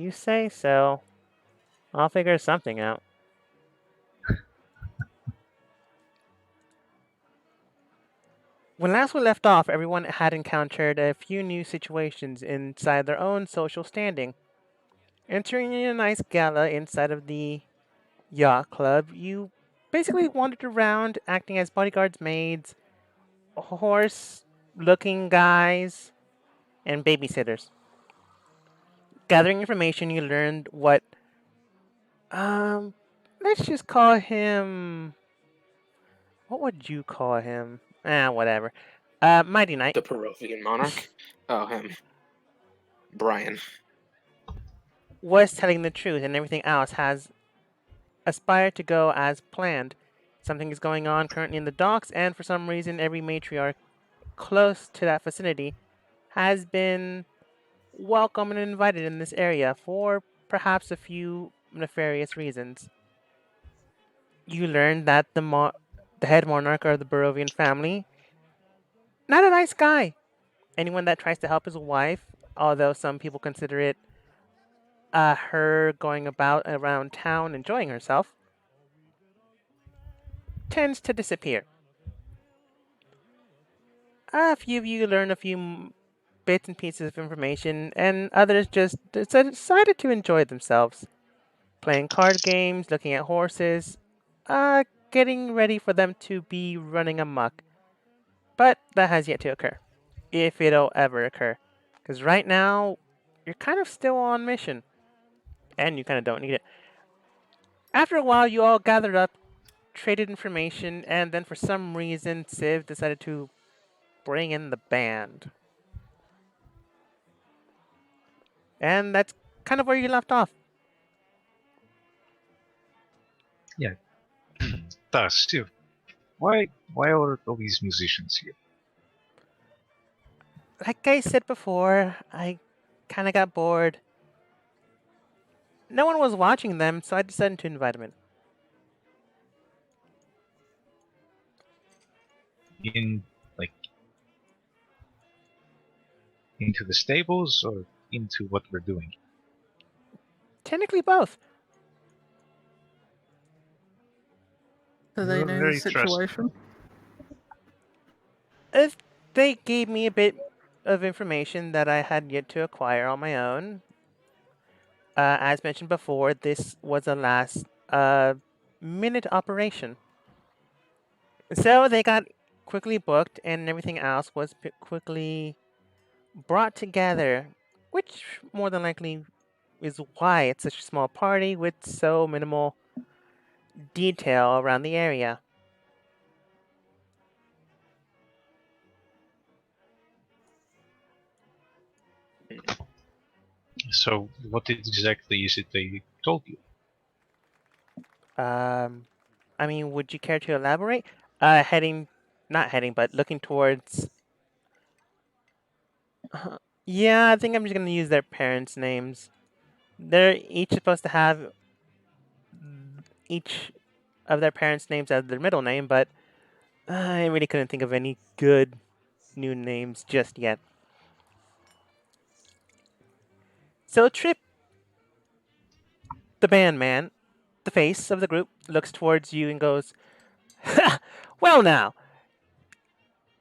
you say so. I'll figure something out. When last we left off, everyone had encountered a few new situations inside their own social standing. Entering a nice gala inside of the yacht club, you basically wandered around acting as bodyguards, maids, horse looking guys, and babysitters. Gathering information, you learned what, um, let's just call him. What would you call him? Whatever. Mighty Knight The Peruvian monarch? Oh, him. Brian. was telling the truth, and everything else has aspired to go as planned. Something is going on currently in the docks, and for some reason, every matriarch close to that vicinity has been welcome and invited in this area for perhaps a few nefarious reasons. You learn that the head monarch of the Barovian family, not a nice guy. Anyone that tries to help his wife, although some people consider it her going about around town enjoying herself, tends to disappear. A few of you learn a few bits and pieces of information, and others just decided to enjoy themselves, playing card games, looking at horses, getting ready for them to be running amok. But that has yet to occur, if it'll ever occur. Because right now, you're kind of still on mission, and you kind of don't need it. After a while, you all gathered up, traded information, and then for some reason, Civ decided to bring in the band. And that's kind of where you left off. Yeah. Thus, too. Why are all these musicians here? Like I said before, I kind of got bored. No one was watching them, so I decided to invite them in. In like into the stables or into what we're doing? Technically, both. Do they You're know the very trusting. situation? If they gave me a bit of information that I had yet to acquire on my own. As mentioned before, this was a last minute operation. So they got quickly booked, and everything else was quickly brought together, which more than likely is why it's such a small party with so minimal detail around the area. So, what exactly is it they told you? I mean, would you care to elaborate? Not heading, but looking towards. Yeah, I think I'm just gonna use their parents' names. They're each supposed to have each of their parents' names as their middle name, but I really couldn't think of any good new names just yet. So Trip, the band man, the face of the group, looks towards you and goes, "Well, now,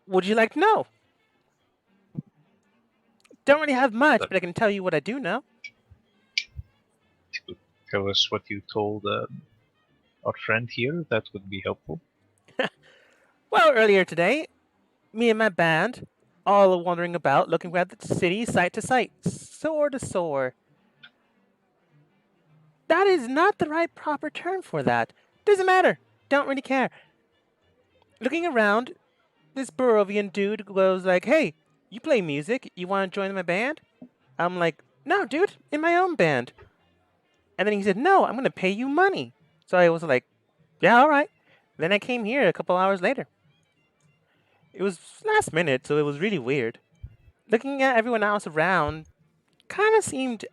would you like to know? Don't really have much, but I can tell you what I do know." To tell us what you told our friend here, that would be helpful. Well, earlier today, me and my band, all wandering about, looking at the city site to site, sore to sore. That is not the right proper term for that. Doesn't matter. Don't really care. Looking around, this Barovian dude goes like, "Hey, you play music? You want to join my band?" I'm like, "No, dude, in my own band." And then he said, "No, I'm gonna pay you money." So I was like, "Yeah, all right." Then I came here a couple hours later. It was last minute, so it was really weird. Looking at everyone else around, kind of seemed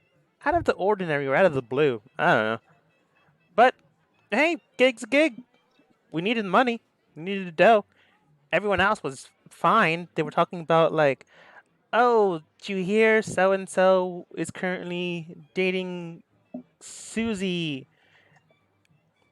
out of the ordinary or out of the blue. I don't know. But hey, gig's a gig. We needed money. We needed the dough. Everyone else was fine. They were talking about like, Oh, did you hear? So and so is currently dating Susie.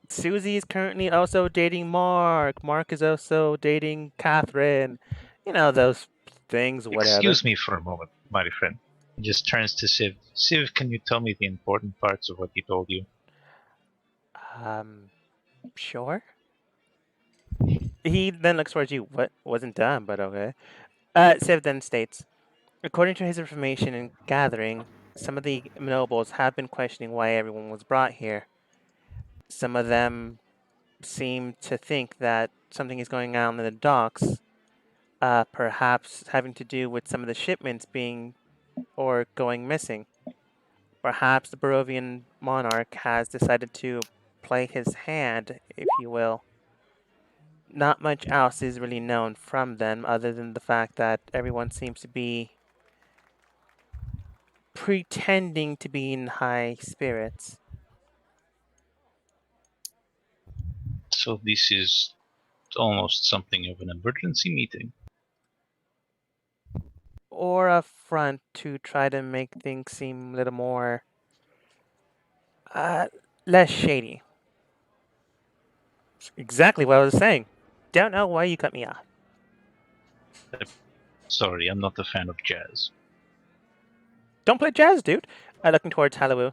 Susie is currently also dating Mark. Mark is also dating Catherine. You know, those things, whatever. Excuse me for a moment, my friend. He just turns to Civ. Civ, can you tell me the important parts of what he told you? Um, sure. He then looks towards you. What wasn't done, but okay. Civ then states, according to his information and gathering, some of the nobles have been questioning why everyone was brought here. Some of them seem to think that something is going on in the docks, perhaps having to do with some of the shipments being or going missing. Perhaps the Barovian monarch has decided to play his hand, if you will. Not much else is really known from them other than the fact that everyone seems to be pretending to be in high spirits. So this is almost something of an emergency meeting. Or a front to try to make things seem a little more uh, less shady. Exactly what I was saying. Don't know why you cut me off. Sorry, I'm not a fan of jazz. Don't play jazz, dude. Looking towards Halloween.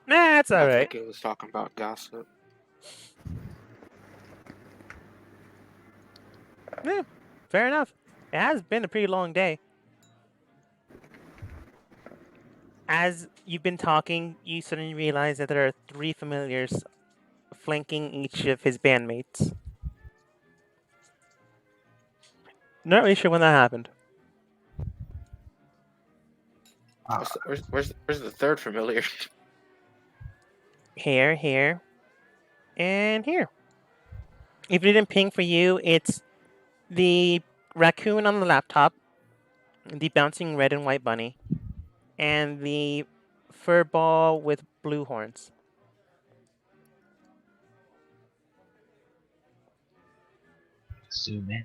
Nah, it's I alright. think it was talking about gossip. Yeah, fair enough. It has been a pretty long day. As you've been talking, you suddenly realize that there are 3 familiars flanking each of his bandmates. Not really sure when that happened. Where's the third familiar? Here, and here. If it didn't ping for you, it's the raccoon on the laptop, the bouncing red and white bunny, and the fur ball with blue horns. Zoom in.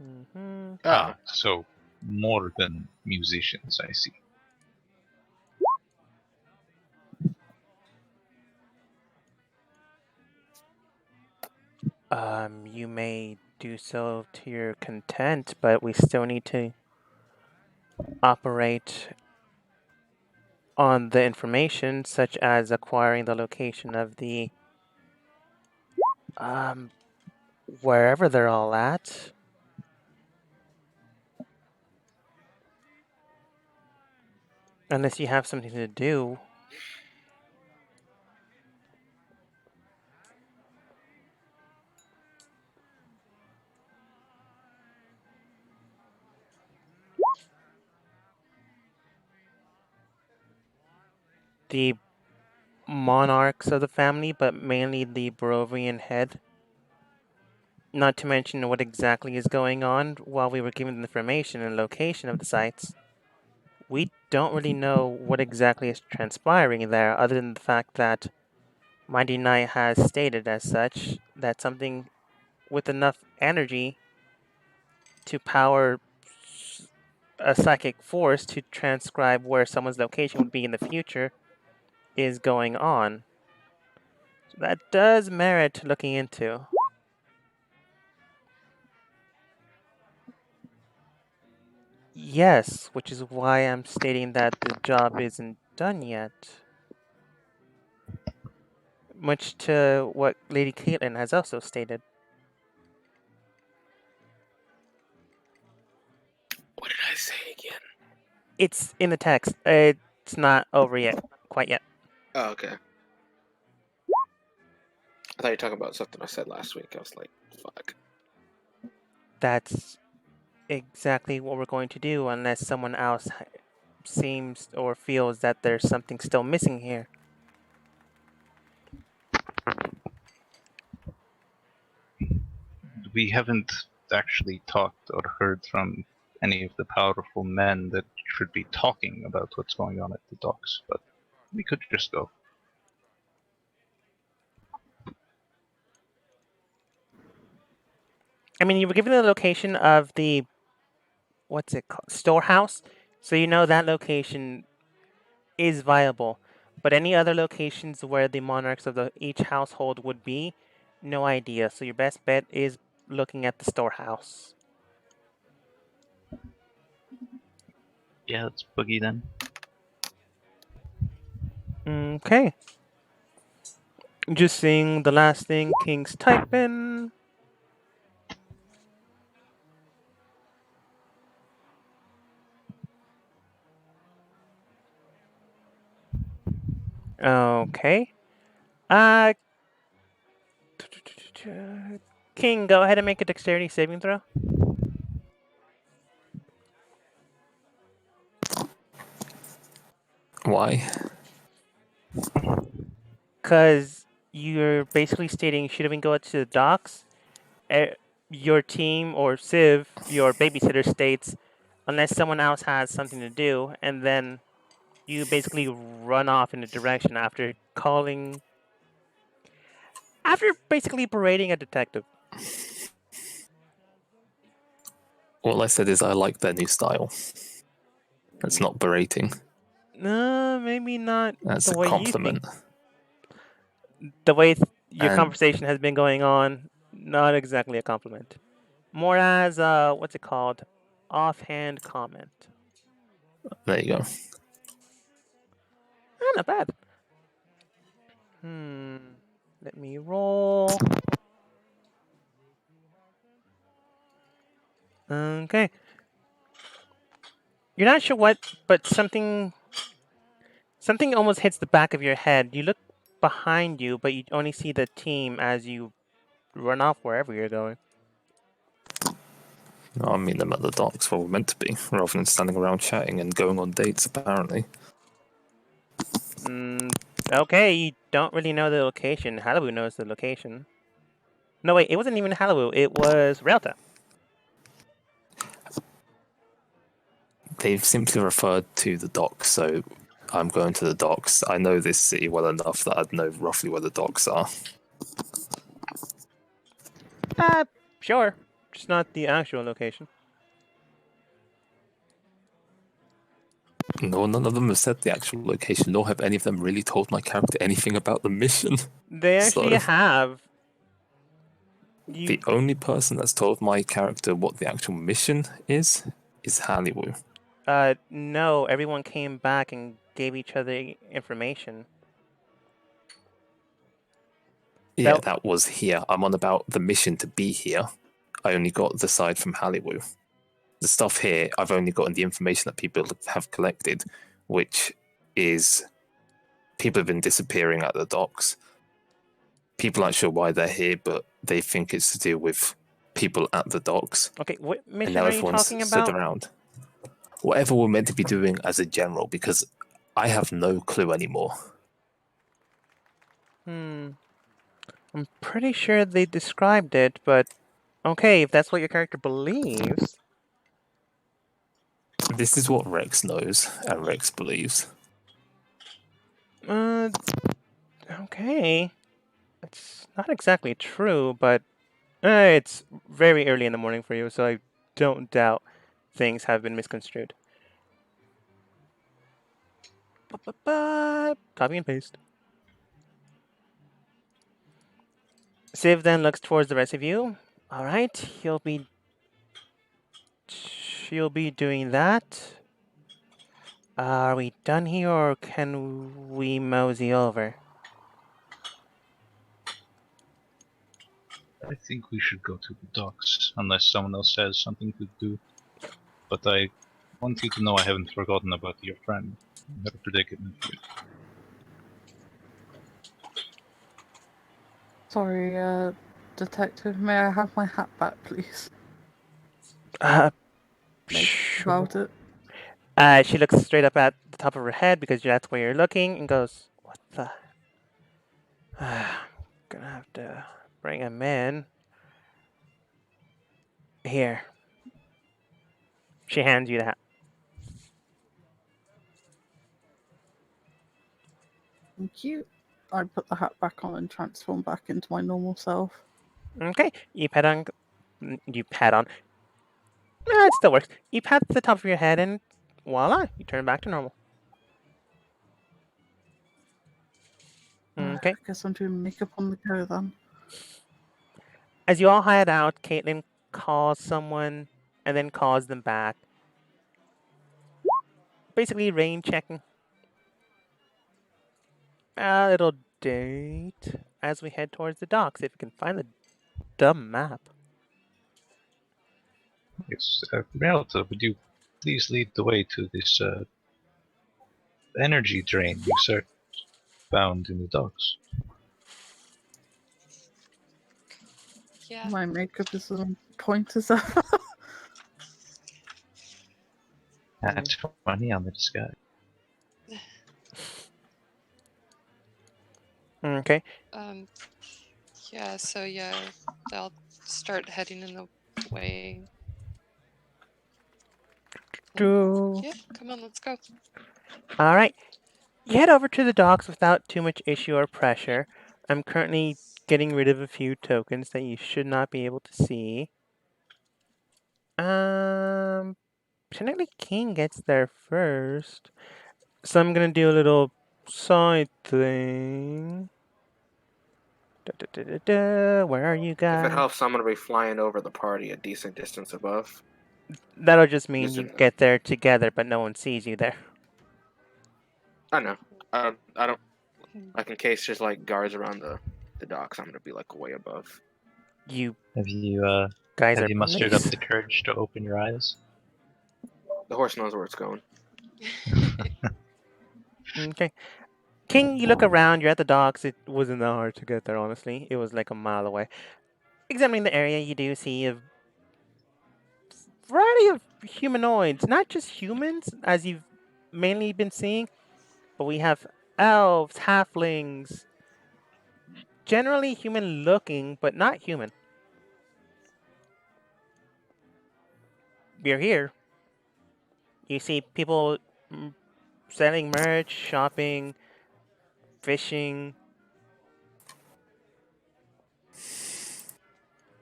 Mm-hmm. Oh, So more than musicians, I see. You may do so to your content, but we still need to operate on the information, such as acquiring the location of the wherever they're all at. Unless you have something to do. The monarchs of the family, but mainly the Barovian head. Not to mention what exactly is going on while we were given the information and location of the sites. We don't really know what exactly is transpiring there, other than the fact that Mighty Knight has stated as such that something with enough energy to power a psychic force to transcribe where someone's location would be in the future is going on. So that does merit looking into. Yes, which is why I'm stating that the job isn't done yet. Much to what Lady Caitlin has also stated. what did I say again? It's in the text. It's not over yet. Quite yet. Oh, okay. I thought you were talking about something I said last week. I was like, fuck. That's exactly what we're going to do unless someone else seems or feels that there's something still missing here. We haven't actually talked or heard from any of the powerful men that should be talking about what's going on at the docks, but we could just go. I mean, you were given the location of the what's it called storehouse, so you know that location is viable. But any other locations where the monarchs of each household would be, no idea. So your best bet is looking at the storehouse. Yeah, let's boogie then. Okay. Just seeing the last thing King's typing. Okay. Uh, King, go ahead and make a dexterity saving throw. Why? Because you're basically stating you should have been going to the docks. Your team or Civ, your babysitter, states unless someone else has something to do, and then you basically run off in a direction after basically parading a detective. All I said is I like their new style. That's not berating. No, maybe not That's the a way you think. compliment. The way your And- conversation has been going on, not exactly a compliment. More as what's it called? Offhand comment. There you go. Not bad. Let me roll. Okay. You're not sure what, but something almost hits the back of your head. You look behind you, but you only see the team as you run off wherever you're going. I mean them at the docks where we're meant to be, rather than standing around chatting and going on dates, apparently. Okay, you don't really know the location. Halabu knows the location. No, wait, it wasn't even Halabu. It was Realta. They've simply referred to the docks, so I'm going to the docks. I know this city well enough that I'd know roughly where the docks are. Sure. Just not the actual location. No, none of them have said the actual location, nor have any of them really told my character anything about the mission. They actually So- have. The only person that's told my character what the actual mission is Halliwoo. No, everyone came back and gave each other information. Yeah, that was here. I'm on about the mission to be here. I only got the side from Halliwoo. The stuff here, I've only gotten the information that people have collected, which is people have been disappearing at the docks. People aren't sure why they're here, but they think it's to do with people at the docks. Okay, what And mission now are you everyone's talking stood about? around. Whatever we're meant to be doing as a general, because I have no clue anymore. I'm pretty sure they described it, but okay, if that's what your character believes. This is what Rex knows and Rex believes. Okay. It's not exactly true, but it's very early in the morning for you, so I don't doubt things have been misconstrued. Copy and paste. Civ then looks towards the rest of you. All right, she'll be doing that. Are we done here, or can we mosey over? I think we should go to the docks, unless someone else has something to do. But I want you to know I haven't forgotten about your friend. You have a predicament here. Sorry, detective, may I have my hat back, please? Sure. About it. She looks straight up at the top of her head because that's where you're looking and goes, "What the? Gonna have to bring him in." Here. She hands you the hat. Thank you. I put the hat back on and transform back into my normal self. Okay, you put on You pat on. It still works. You pat the top of your head, and voila, you turn back to normal. Okay. I guess I'm doing makeup on the go then. As you all head out, Caitlin calls someone and then calls them back. Basically, rain checking. A little date as we head towards the docks. If you can find the dumb map. Yes, Rialto, would you please lead the way to this energy drain you found in the docks? Yeah. My makeup is on point as ever. That's funny on the sky. Okay. Yeah, so yeah, I'll start heading in the way. Yeah, come on, let's go. All right. You head over to the docks without too much issue or pressure. I'm currently getting rid of a few tokens that you should not be able to see. Technically King gets there first. So I'm gonna do a little side thing. Where are you If guys? it helps, I'm gonna be flying over the party a decent distance above. That'll just mean you Using get there together, but no one sees you there. I know. I don't like in case there's like guards around the docks. I'm gonna be like way above. You Have you guys have are you mustered up police. the courage to open your eyes? The horse knows where it's going. Okay. King, you look around, you're at the docks. It wasn't that hard to get there, honestly. It was like a mile away. Examining the area, you do see a variety of humanoids. Not just humans, as you've mainly been seeing, but we have elves, halflings, generally human looking, but not human. You're here. You see people selling merch, shopping, fishing.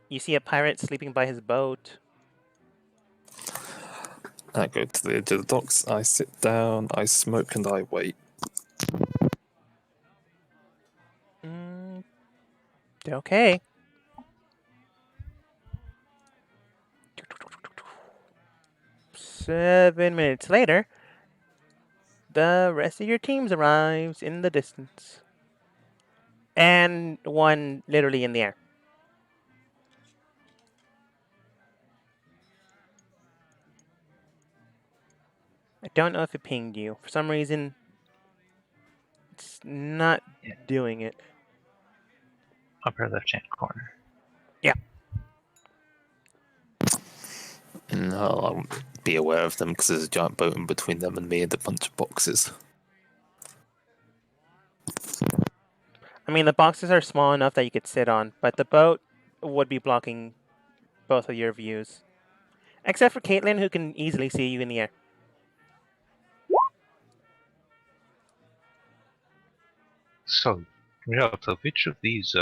You see a pirate sleeping by his boat. I go to the edge of the docks, I sit down, I smoke, and I wait. Okay. Seven minutes later, the rest of your teams arrives in the distance. And one literally in the air. I don't know if it pinged you. For some reason, it's not doing it. Upper left-hand corner. And I'll be aware of them because there's a giant boat in between them and me and a bunch of boxes. I mean, the boxes are small enough that you could sit on, but the boat would be blocking both of your views. Except for Caitlin, who can easily see you in the air. So, Rialto, which of these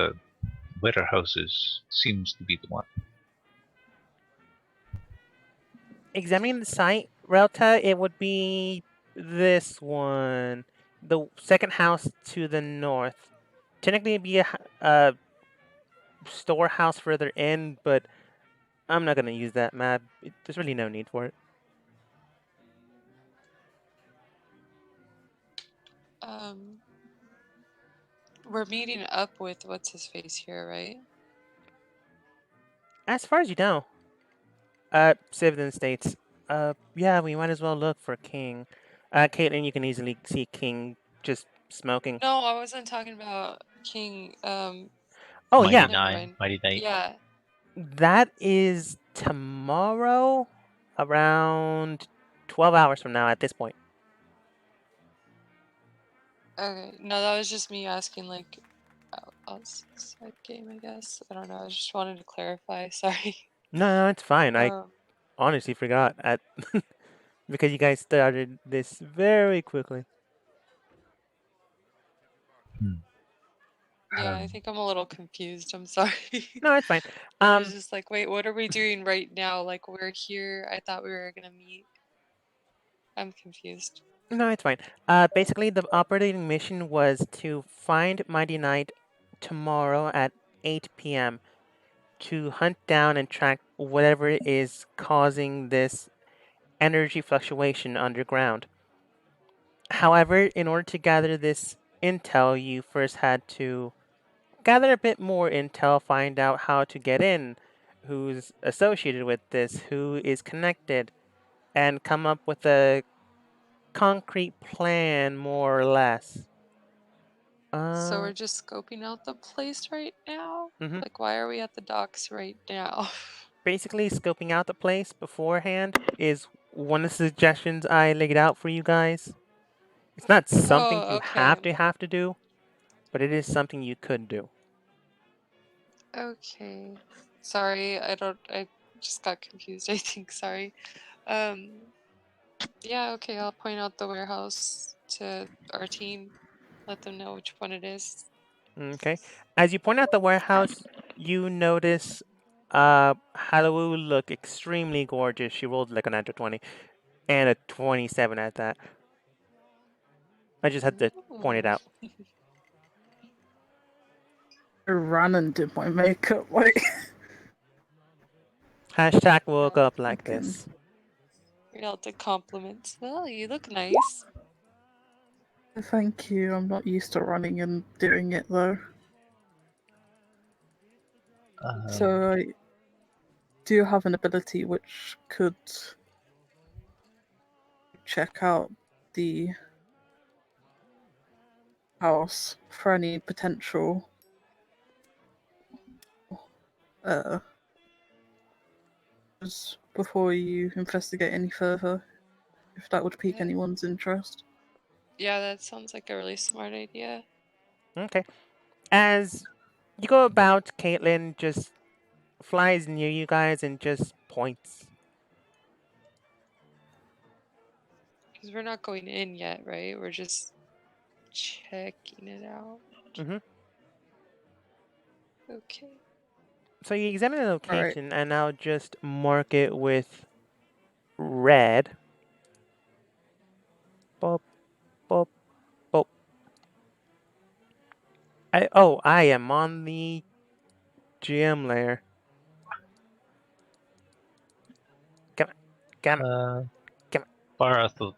warehouses seems to be the one? Examining the site, Relta, it would be this one. The second house to the north. Technically, it'd be a storehouse further in, but I'm not going to use that map. There's really no need for it. We're meeting up with what's his face here, right? As far as you know, Civden states, yeah, we might as well look for King. Caitlin, you can easily see King just smoking. No, I wasn't talking about King. Oh, Mighty yeah. Nine, Mighty Nine. Yeah. That is tomorrow around 12 hours from now at this point. Okay. No, that was just me asking, like, outside game, I guess. I don't know. I just wanted to clarify. Sorry. No, it's fine. I honestly forgot because you guys started this very quickly. Yeah, I think I'm a little confused. I'm sorry. No, it's fine. I was just like, wait, what are we doing right now? Like, we're here. I thought we were gonna meet. I'm confused. No, it's fine. Basically, the operating mission was to find Mighty Knight tomorrow at 8 p.m. to hunt down and track whatever is causing this energy fluctuation underground. However, in order to gather this intel, you first had to gather a bit more intel, find out how to get in, who's associated with this, who is connected, and come up with a concrete plan, more or less. So we're just scoping out the place right now? Mhm. Like, why are we at the docks right now? Basically, scoping out the place beforehand is one of the suggestions I laid out for you guys. It's not something Oh, you okay. have to do, but it is something you could do. Okay. Sorry, I just got confused, I think. Sorry. Yeah, okay, I'll point out the warehouse to our team. Let them know which one it is. Okay. As you point out the warehouse, you notice Hallowoo look extremely gorgeous. She rolled like a natural 20 and a 27 at that. I just had to point it Ooh. out. I ran and did my makeup. Like, Hashtag woke up like fucking- this. Read out the compliments. Well, you look nice. Thank you. I'm not used to running and doing it though. So I do have an ability which could check out the house for any potential just before you investigate any further, if that would pique Yeah. anyone's interest. Yeah, that sounds like a really smart idea. Okay. As you go about, Caitlin just flies near you guys and just points. Because we're not going in yet, right? We're just checking it out. Mhm. Okay. So you examine the Alright. location and now just mark it with red. Boop, boop, boop. I am on the GM layer. Come on. Barath will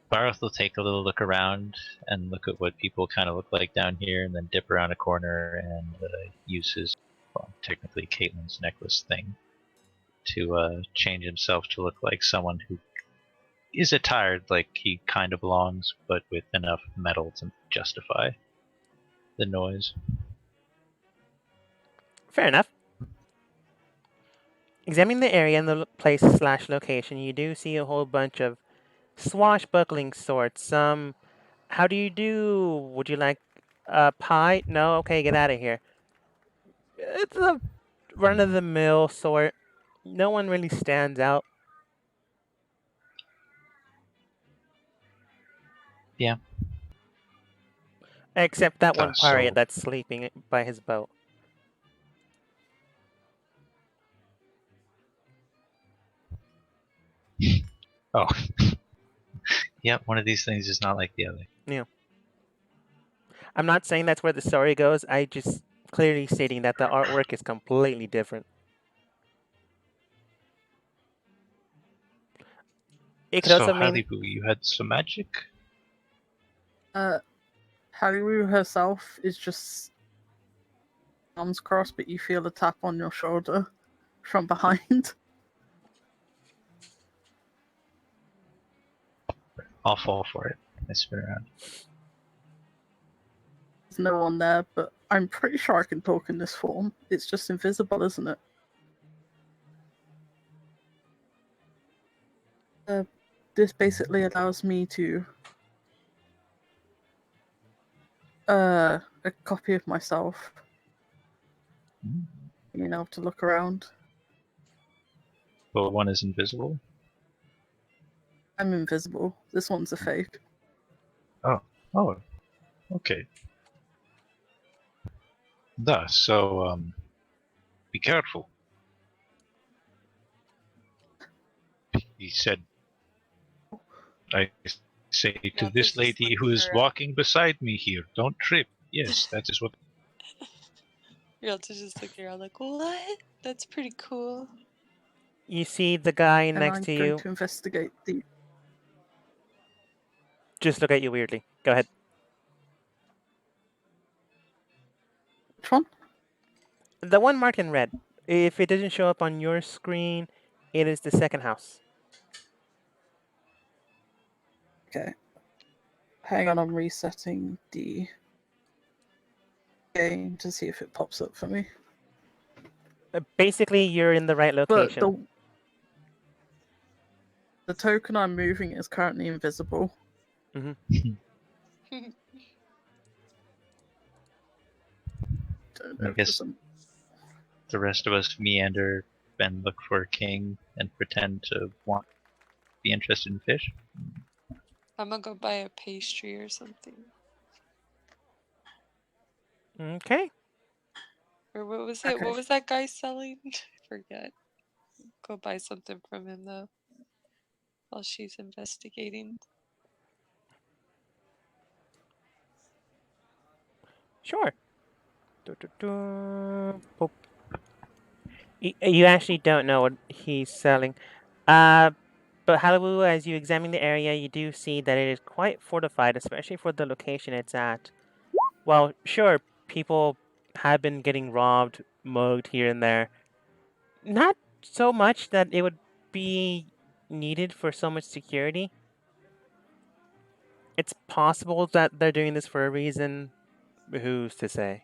Barath will take a little look around and look at what people kind of look like down here, and then dip around a corner and use his, well, technically Caitlin's necklace thing to change himself to look like someone who is attired like he kind of belongs, but with enough metal to justify the noise. Fair enough. Examining the area and the place / location, you do see a whole bunch of swashbuckling sorts. How do you do? Would you like a pie? No? Okay, get out of here. It's a run-of-the-mill sort. No one really stands out. Yeah. Except that one pirate So- that's sleeping by his boat. Oh. Yep, one of these things is not like the other. I'm not saying that's where the story goes. I just clearly stating that the artwork is completely different. It could So, also mean Halibu, you had some magic? Haliru herself is just arms crossed, but you feel a tap on your shoulder from behind. I'll fall for it. I spin around. There's no one there, but I'm pretty sure I can talk in this form. It's just invisible, isn't it? This basically allows me to a copy of myself, being able to look around. But one is invisible. I'm invisible. This one's a fake. Oh, okay. So be careful. He said, I say to Yaelta's this just lady who looking is around. walking beside me here, don't trip. Yes, that is what. Yaelta's just looking around like, what? That's pretty cool. You see the guy And next I'm to going you to investigate the. just look at you weirdly. Go ahead. Which one? The one marked in red. If it doesn't show up on your screen, it is the second house. Okay. Hang on, I'm resetting the game to see if it pops up for me. Basically, you're in the right But location. the token I'm moving is currently invisible. Mm-hmm. Don't know I if guess there's the rest of us meander and look for a king and pretend to be interested in fish. I'm gonna go buy a pastry or something. Okay. Or what was it? Okay. What was that guy selling? I forget. Go buy something from him though. While she's investigating. Sure. Boop. You actually don't know what he's selling. But Halawu, as you examine the area, you do see that it is quite fortified, especially for the location it's at. Well, sure, people have been getting robbed, mugged here and there. Not so much that it would be needed for so much security. It's possible that they're doing this for a reason. Who's to say?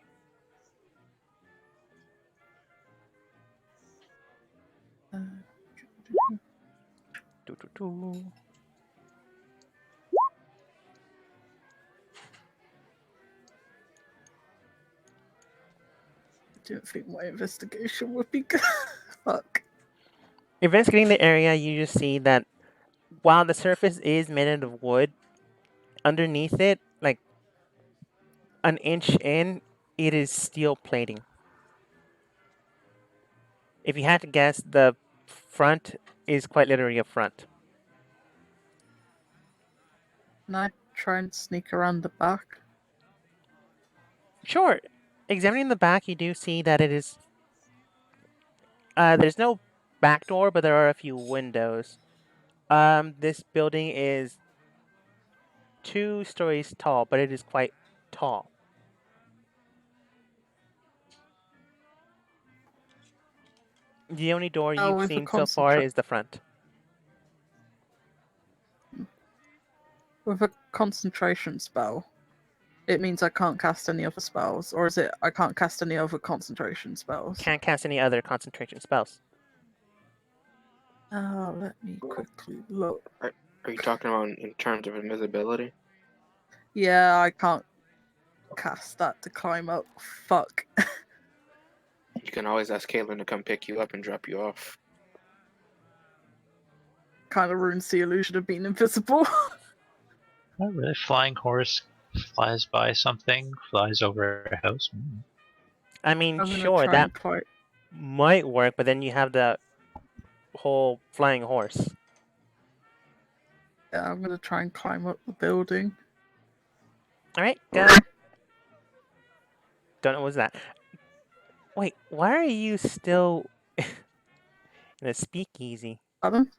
Doo-doo-doo. I didn't think my investigation would be good. Fuck. Investigating the area, you just see that while the surface is made out of wood, underneath it, like an inch in, it is steel plating. If you had to guess, the front is quite literally a front. Can I try and sneak around the back? Sure. Examining the back, you do see that it is. There's no back door, but there are a few windows. This building is 2 stories tall, but it is quite tall. The only door Oh, you've with a seen so far is the front. With a concentration spell, it means I can't cast any other spells, or is it I can't cast any other concentration spells? Can't cast any other concentration spells. Let me quickly look. Are you talking about in terms of invisibility? Yeah, I can't cast that to climb up. Fuck. You can always ask Caitlin to come pick you up and drop you off. Kind of ruins the illusion of being invisible. Oh, really? Flying horse flies by something, flies over a house. I mean, I'm gonna sure, try that and climb. might work, but then you have the whole flying horse. Yeah, I'm gonna try and climb up the building. Alright, go. Don't know what was that. Wait, why are you still in a speakeasy? Pardon?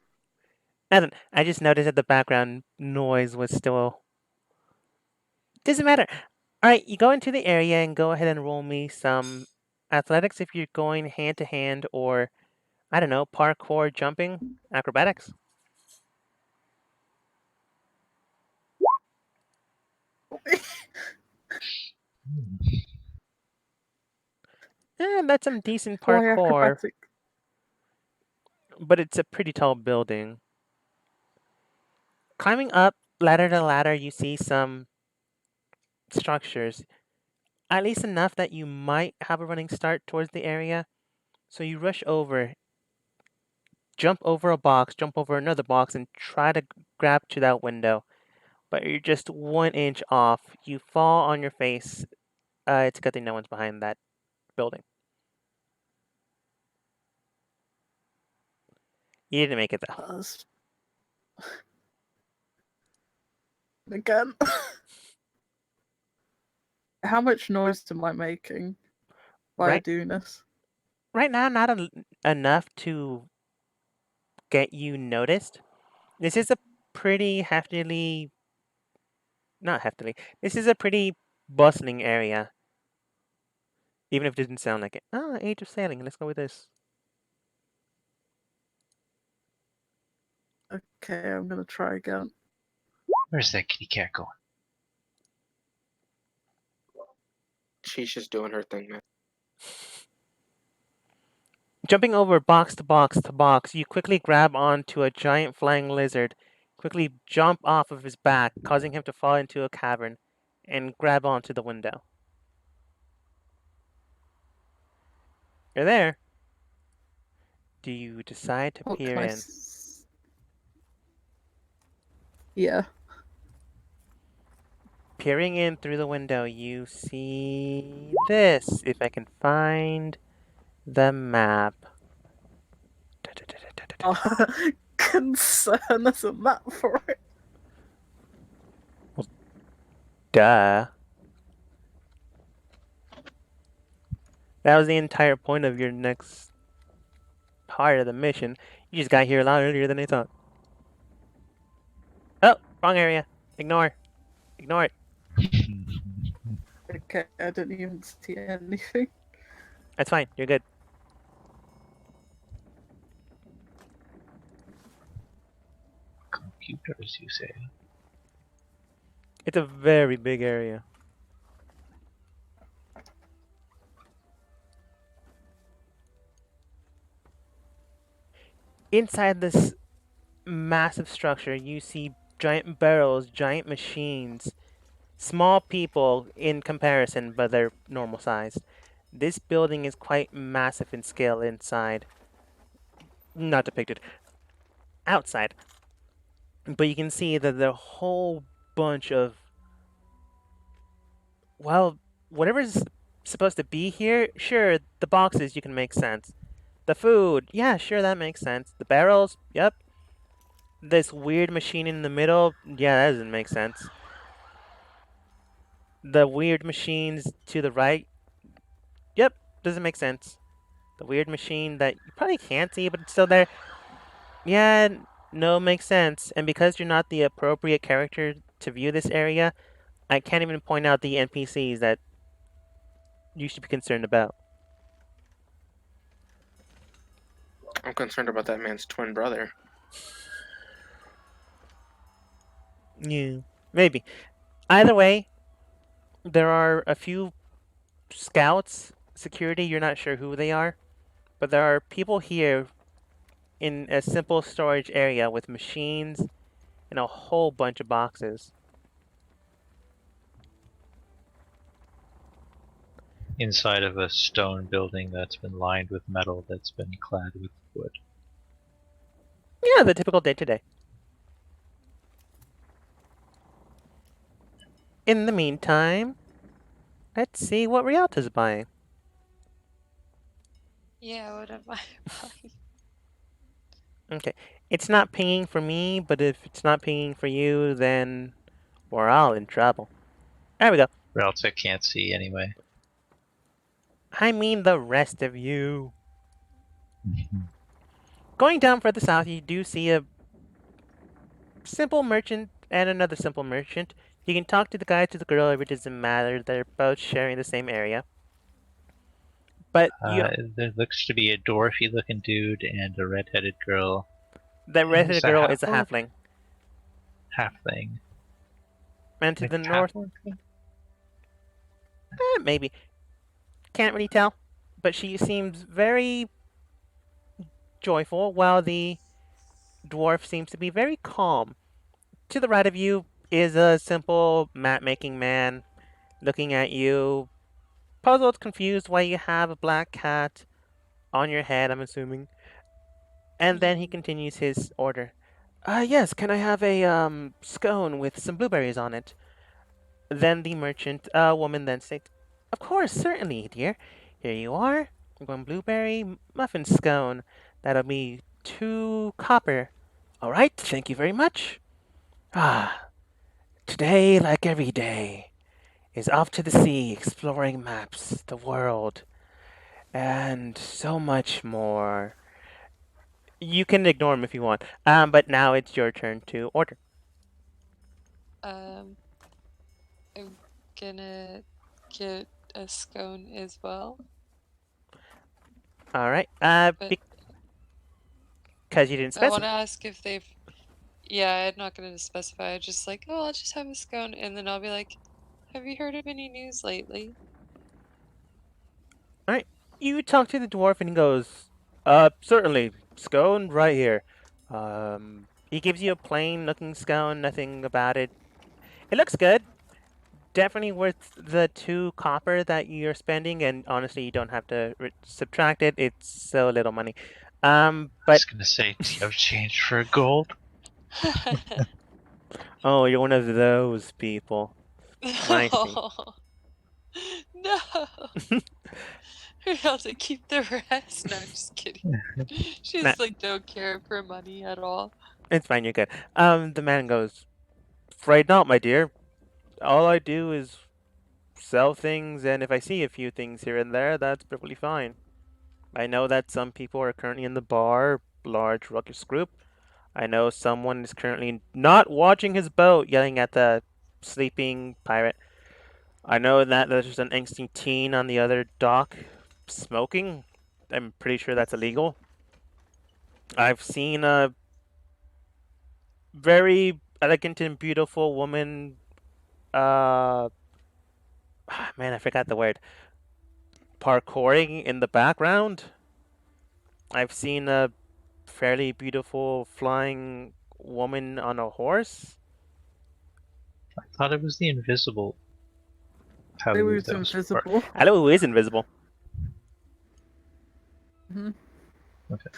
Nothing. I just noticed that the background noise was still. Doesn't matter. Alright, you go into the area and go ahead and roll me some athletics if you're going hand to hand, or, I don't know, parkour, jumping, acrobatics. That's some decent Why parkour, acrobatic? but it's a pretty tall building. Climbing up ladder to ladder, you see some structures, at least enough that you might have a running start towards the area. So you rush over, jump over a box, jump over another box, and try to grab to that window. But you're just 1 inch off. You fall on your face. It's a good thing no one's behind that building. You didn't make it though. Us. Again. How much noise am I making while Right. doing this? Right now, not enough to get you noticed. This is a pretty heftily, not heftily. This is a pretty bustling area. Even if it didn't sound like it. Ah, Age of Sailing. Let's go with this. Okay, I'm gonna try again. Where's that kitty cat going? She's just doing her thing, man. Jumping over box to box to box, you quickly grab onto a giant flying lizard, quickly jump off of his back, causing him to fall into a cavern, and grab onto the window. You're there. Do you decide to What peer can I in? Yeah. Peering in through the window, you see this. If I can find the map. Oh, concern, there's a map for it. Duh. That was the entire point of your next part of the mission. You just got here a lot earlier than I thought. Oh, wrong area. Ignore. Ignore it. Okay, I didn't even see anything. That's fine. You're good. Computers, you say? It's a very big area. Inside this massive structure, you see giant barrels, giant machines, small people in comparison, but they're normal sized. This building is quite massive in scale inside. Not depicted. Outside. But you can see that the whole bunch of, well, whatever's supposed to be here, sure, the boxes you can make sense. The food, yeah, sure, that makes sense. The barrels, yep. This weird machine in the middle, yeah, that doesn't make sense. The weird machines to the right, yep, doesn't make sense. The weird machine that you probably can't see, but it's still there, yeah, no, makes sense. And because you're not the appropriate character to view this area, I can't even point out the NPCs that you should be concerned about. I'm concerned about that man's twin brother. Yeah, maybe. Either way, there are a few scouts, security, you're not sure who they are, but there are people here in a simple storage area with machines and a whole bunch of boxes. Inside of a stone building that's been lined with metal that's been clad with wood. Yeah, the typical day-to-day. In the meantime, let's see what Rialta's buying. Yeah, what am I buying? Okay, it's not pinging for me, but if it's not pinging for you, then we're all in trouble. There we go. Relta can't see anyway. I mean the rest of you. Going down further south, you do see a simple merchant and another simple merchant. You can talk to the guy, to the girl, it doesn't matter. They're both sharing the same area. But There looks to be a dwarfy looking dude and a redheaded girl. the redheaded that girl is a half-orc? halfling. Halfling. And to Like the north, half-orc? maybe. Can't really tell. But she seems very joyful, while the dwarf seems to be very calm. To the right of you is a simple map-making man looking at you, puzzled, confused why you have a black cat on your head, I'm assuming. And then he continues his order. Yes, can I have a scone with some blueberries on it? Then the merchant woman then said, of course, certainly, dear. Here you are. One blueberry muffin scone. That'll be 2 copper. All right, thank you very much. Ah, today, like every day, is off to the sea, exploring maps, the world, and so much more. You can ignore him if you want. But now it's your turn to order. I'm gonna get a scone as well. All right. But Because you didn't I want specify. to ask if they've. Yeah, I'm not gonna specify. I just like, oh, I'll just have a scone, and then I'll be like, have you heard of any news lately? All right. You talk to the dwarf, and he goes, certainly, scone right here. He gives you a plain-looking scone, nothing about it. It looks good. Definitely worth the 2 copper that you're spending, and honestly, you don't have to subtract it. It's so little money. I But was gonna say, do you have change for gold? oh, you're one of those people. I see. No. We're about to keep the rest. No, I'm just kidding. She Nah, just like don't care for money at all. it's fine. You're good. The man goes, "Afraid not, my dear. All I do is sell things, and if I see a few things here and there, that's perfectly fine. I know that some people are currently in the bar, large ruckus group. I know someone is currently not watching his boat, yelling at the sleeping pirate. I know that there's an angsty teen on the other dock smoking. I'm pretty sure that's illegal. I've seen a very elegant and beautiful woman. Man, I forgot the word. Parkouring in the background. I've seen a fairly beautiful flying woman on a horse. I thought it was the invisible. How They were that was part. invisible. Hello, who is invisible? Mhm. Okay.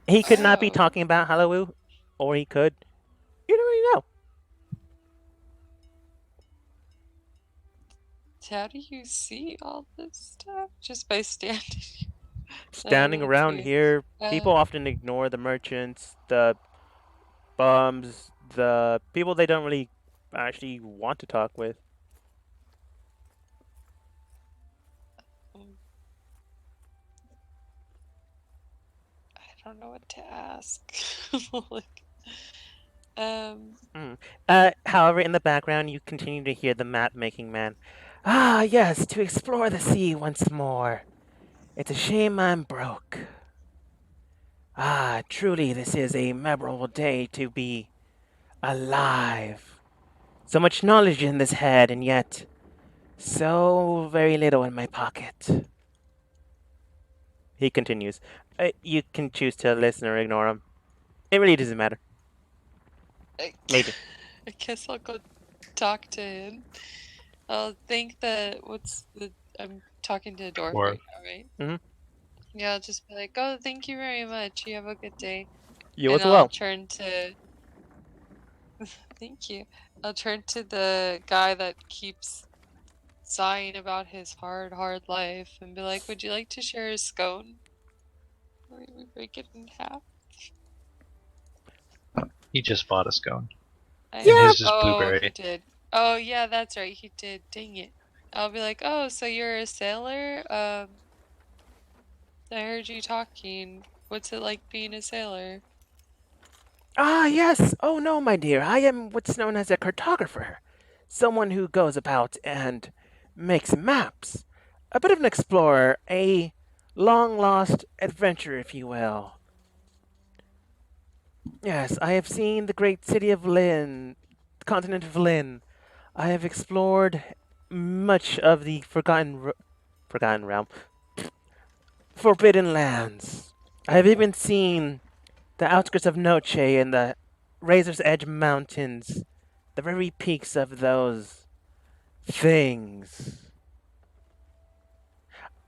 He could not be Oh. talking about Halloween, or he could. You don't really know. How do you see all this stuff? Just by standing. Standing That's around weird. here, people often ignore the merchants, the bums, the people they don't really actually want to talk with. I don't know what to ask. Like, However, in the background, you continue to hear the map-making man. Ah, yes, to explore the sea once more. It's a shame I'm broke. Ah, truly, this is a memorable day to be alive. So much knowledge in this head, and yet so very little in my pocket. He continues. You can choose to listen or ignore him. It really doesn't matter. Maybe. I guess I'll go talk to him. I'll think that I'm talking to a dwarf Dwarf. right now, right? Mhm. Yeah, I'll just be like, oh, thank you very much. You have a good day. You And as I'll well. turn to thank you. I'll turn to the guy that keeps sighing about his hard life and be like, would you like to share a scone? We break it in half. He just bought a scone. I Yeah. know. His is Oh, he blueberry. did. Oh, yeah, that's right. He did. Dang it. I'll be like, oh, so you're a sailor? I heard you talking. What's it like being a sailor? Ah, yes. Oh, no, my dear. I am what's known as a cartographer. Someone who goes about and makes maps. A bit of an explorer. A long lost adventurer, if you will. Yes, I have seen the great city of Lynn, the continent of Lynn. I have explored much of the forgotten realm, forbidden lands. I have even seen the outskirts of Noche and the Razor's Edge Mountains, the very peaks of those things.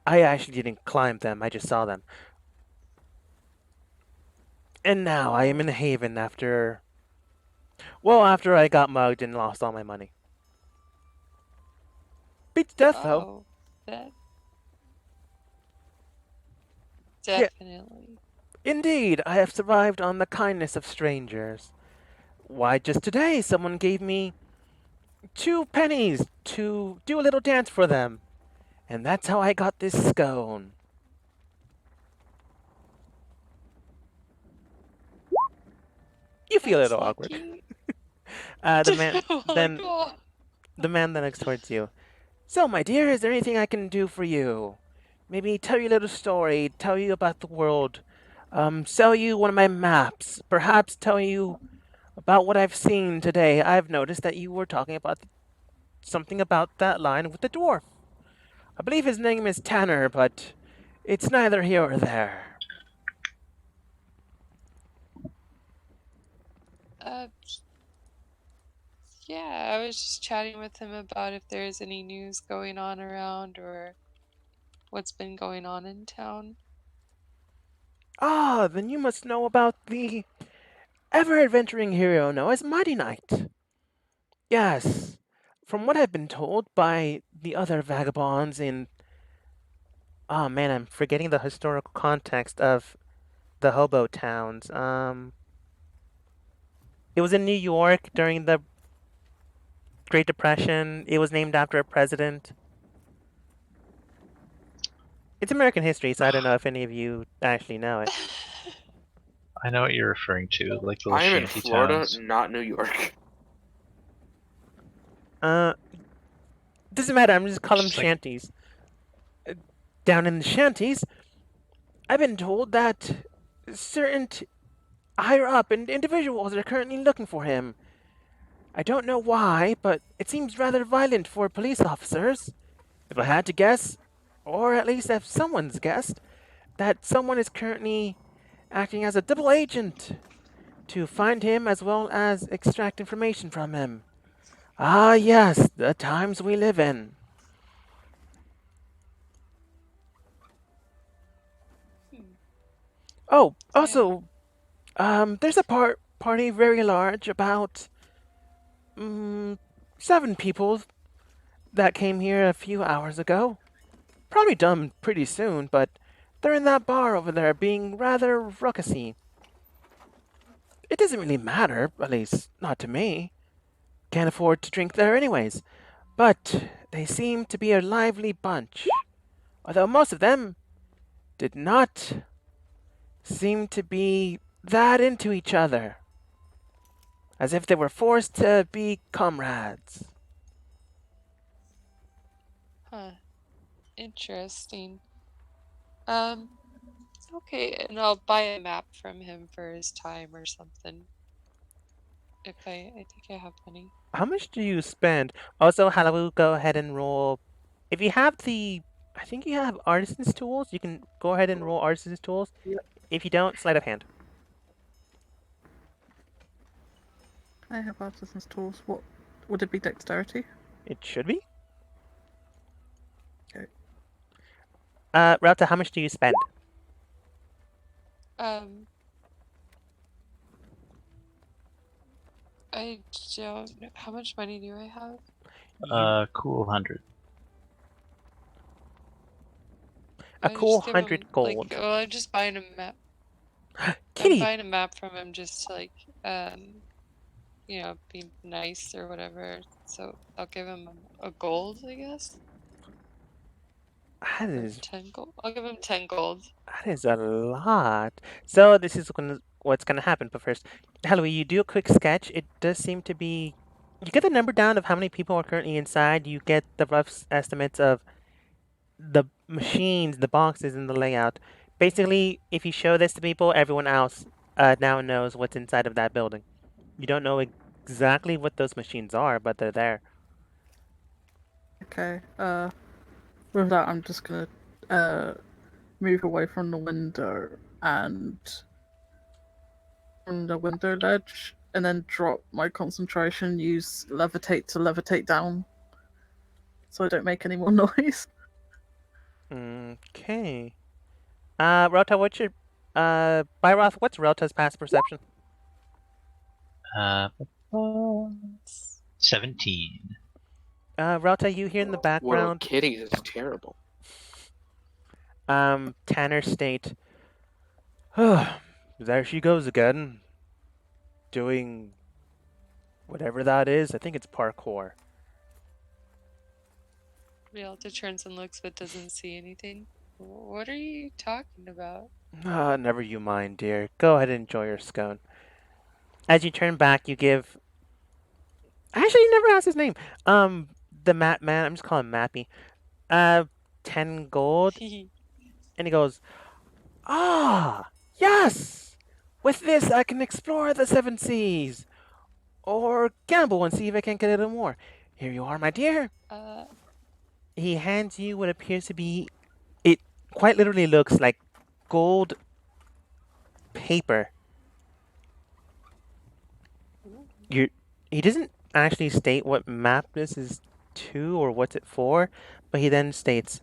I actually didn't climb them, I just saw them. And now I am in Haven after I got mugged and lost all my money. Beats death, though. Oh, that. Definitely. Indeed, I have survived on the kindness of strangers. Why, just today someone gave me 2 pennies to do a little dance for them. And that's how I got this scone. You feel a That's little awkward. lucky. The man Oh my then God. the man then looks towards you. So, my dear, is there anything I can do for you? Maybe tell you a little story, tell you about the world, sell you one of my maps, perhaps tell you about what I've seen today. I've noticed that you were talking about something about that line with the dwarf. I believe his name is Tanner, but it's neither here or there. Uh, yeah, I was just chatting with him about if there's any news going on around or what's been going on in town. Ah, then you must know about the ever-adventuring hero known as Mighty Knight. Yes, from what I've been told by the other vagabonds in... Oh man, I'm forgetting the historical context of the hobo towns. It was in New York during the Great Depression. It was named after a president. It's American history, so I don't know if any of you actually know it. I know what you're referring to, like the I am in shanty Florida, towns. not New York. Doesn't matter. I'm just calling them Just like- shanties. Down in the shanties, I've been told that certain higher up individuals are currently looking for him. I don't know why, but it seems rather violent for police officers. If I had to guess, or at least if someone's guessed, that someone is currently acting as a double agent to find him as well as extract information from him. Ah, yes, the times we live in. Oh, also, there's a party very large, about 7 people that came here a few hours ago. Probably done pretty soon, but they're in that bar over there being rather ruckusy. It doesn't really matter, at least not to me. Can't afford to drink there anyways. But they seem to be a lively bunch. Although most of them did not seem to be that into each other. As if they were forced to be comrades. Huh. Interesting. Okay, and I'll buy a map from him for his time or something. If I think I have money. How much do you spend? Also, Halawu, go ahead and roll. If you have I think you have Artisan's Tools. You can go ahead and roll Artisan's Tools. Yep. If you don't, sleight of hand. I have artisan's tools. What would it be? Dexterity? It should be. Okay. Rauta, how much do you spend? I don't know. How much money do I have? Cool 100. A I cool just give 100 him, gold. Like, well, I'm just buying a map. I'm Kitty! buying a map from him just to, like, you know, be nice or whatever. So I'll give him a gold, I guess. That Or is 10 gold. I'll give him 10 gold. That is a lot. So this is what's gonna happen. But first, Halloween, you do a quick sketch. It does seem to be. You get the number down of how many people are currently inside. You get the rough estimates of the machines, the boxes, and the layout. Basically, if you show this to people, everyone else now knows what's inside of that building. You don't know exactly what those machines are, but they're there. Okay. With that, I'm just gonna move away from the window and from the window ledge, and then drop my concentration. Use levitate to levitate down, so I don't make any more noise. Okay. Rota, what's your Byroth, what's Rota's past perception? 17. Rota, you hear in the World background Kitties is terrible. Tanner state, There she goes again. Doing whatever that is. I think it's parkour. Rialto turns and looks but doesn't see anything. What are you talking about? Never you mind, dear. Go ahead and enjoy your scone. As you turn back, you give. Actually, you never asked his name. The map man. I'm just calling him Mappy. 10 gold. And he goes, "Ah, yes! With this, I can explore the seven seas. Or gamble and see if I can get a little more. Here you are, my dear." He hands you what appears to be. It quite literally looks like gold paper. He doesn't actually state what map this is to or what's it for, but he then states,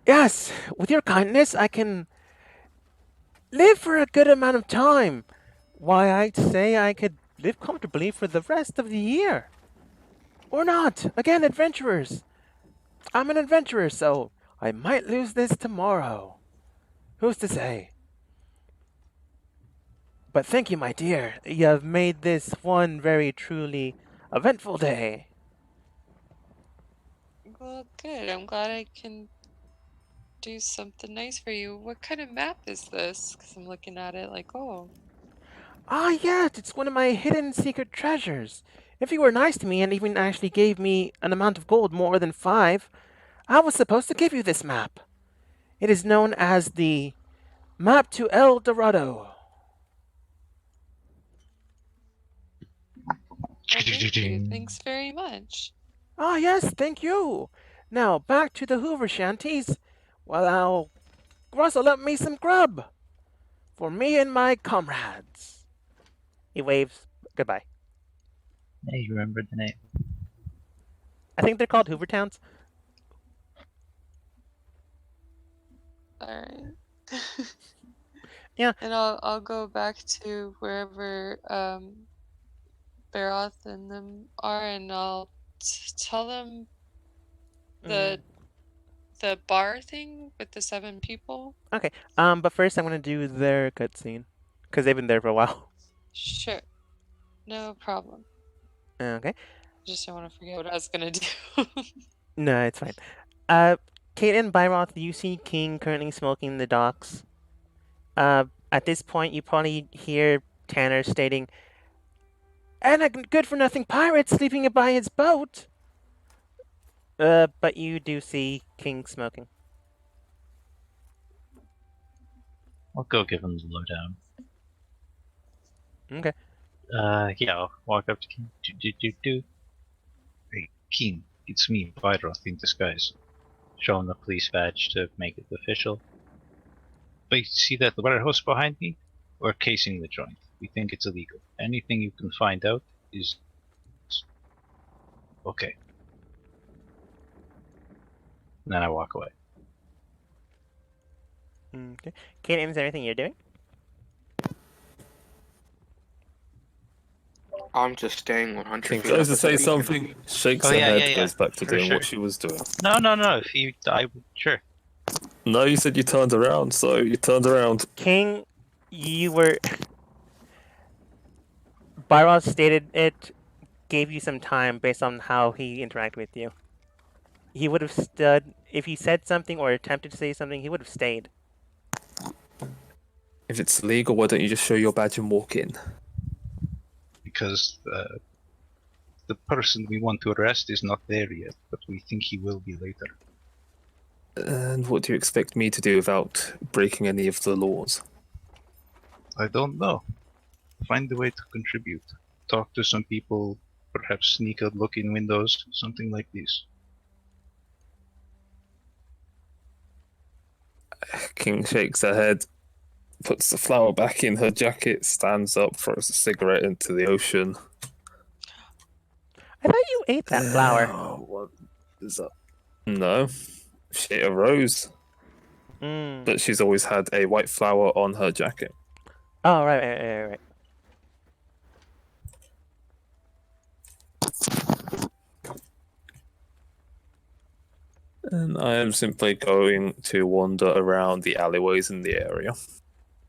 "Yes, with your kindness, I can live for a good amount of time. Why, I'd say I could live comfortably for the rest of the year. Or not. Again, adventurers. I'm an adventurer, so I might lose this tomorrow. Who's to say? But thank you, my dear. You have made this one very truly eventful day." Well, good. I'm glad I can do something nice for you. What kind of map is this? Because I'm looking at it like, oh. "Ah, yes, it's one of my hidden secret treasures. If you were nice to me and even actually gave me an amount of gold more than 5, I was supposed to give you this map. It is known as the Map to El Dorado." Well, thank you. Thanks very much. "Ah, yes, thank you. Now, back to the Hoover shanties. Well, I'll rustle up me some grub. For me and my comrades." He waves goodbye. Hey, you remember the name? I think they're called Hoover Towns. Alright. Yeah. And I'll go back to wherever Baroth and them are, and I'll tell them the bar thing with the 7 people. But first I'm gonna do their cutscene because they've been there for a while. Sure, no problem. Okay. Just don't want to forget what I was gonna do. No, it's fine. Kate and Byroth, you see King currently smoking in the docks. At this point, you probably hear Tanner stating, "And a good-for-nothing pirate sleeping by his boat." But you do see King smoking. I'll go give him the lowdown. Okay. Yeah, I'll walk up to King. Hey, King, it's me, Byroth in disguise. Show him the police badge to make it official. But you see that warehouse behind me? We're casing the joint. We think it's illegal. Anything you can find out is... okay. And then I walk away. Okay. Kate, is there anything you're doing? I'm just staying 100 King feet. goes up to say at the beacon. something, shakes Oh, her yeah, head, yeah, yeah. goes back to For doing sure. what she was doing. No. If he... sure. No, you said you turned around, so you turned around. King, you were... Byroth stated it gave you some time based on how he interacted with you. He would have stood... If you said something or attempted to say something, he would have stayed. If it's legal, why don't you just show your badge and walk in? Because the person we want to arrest is not there yet, but we think he will be later. And what do you expect me to do without breaking any of the laws? I don't know. Find a way to contribute. Talk to some people, perhaps sneak a look in windows, something like this. King shakes her head, puts the flower back in her jacket, stands up, throws a cigarette into the ocean. I thought you ate that flower. What is that? No. She ate a rose, but she's always had a white flower on her jacket. Oh, right. And I am simply going to wander around the alleyways in the area.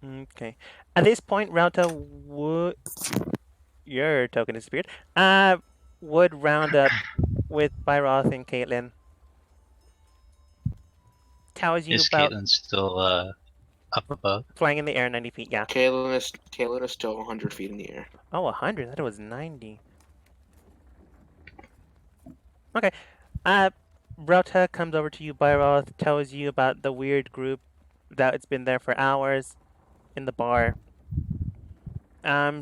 Okay. At this point, Rauta would your token disappeared. Would round up with Byroth and Caitlin. Tells you Is about Caitlin still up above? flying in the air 90 feet. Yeah. Kaylin is still 100 feet in the air. Oh, 100. That was 90. Okay. Rauta comes over to you, Byroth, tells you about the weird group that it's been there for hours in the bar.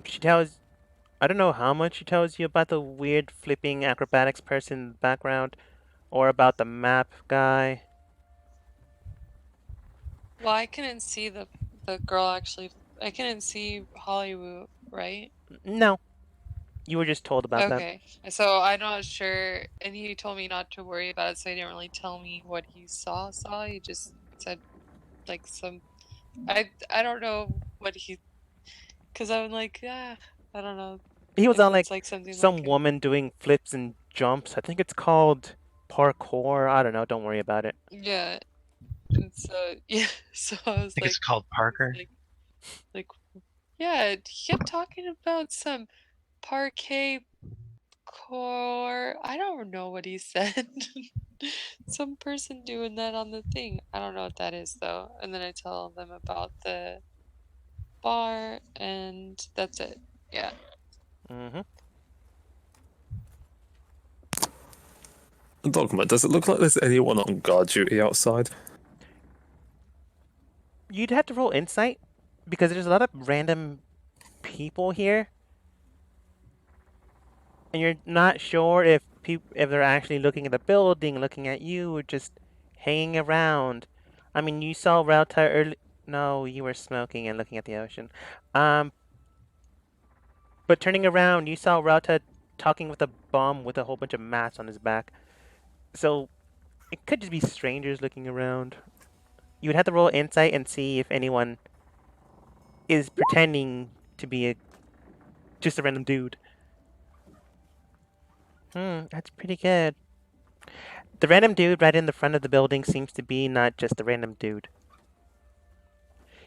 She tells, I don't know how much she tells you about the weird flipping acrobatics person in the background, or about the map guy. Well, I couldn't see the girl actually. I couldn't see Hollywood, right? No, you were just told about that. Okay, so I'm not sure, and he told me not to worry about it, so he didn't really tell me what he saw. He just said like some. I don't know what he, cause I'm like I don't know. He was if on it's like something some like woman doing flips and jumps. I think it's called parkour. I don't know. Don't worry about it. yeah, and so yeah, so I was I think like, it's called Parker. like yeah, he kept talking about some parquet core. I don't know what he said. Some person doing that on the thing. I don't know what that is though. And then I tell them about the bar, and that's it. Yeah. Mm-hmm. Dogma, does it look like there's anyone on guard duty outside? You'd have to roll insight because there's a lot of random people here, and you're not sure if they're actually looking at the building, looking at you, or just hanging around. I mean, you saw Rauta early. No, you were smoking and looking at the ocean. But turning around, you saw Rauta talking with a bum with a whole bunch of mats on his back. So it could just be strangers looking around. You would have to roll insight and see if anyone is pretending to be just a random dude. That's pretty good. The random dude right in the front of the building seems to be not just a random dude.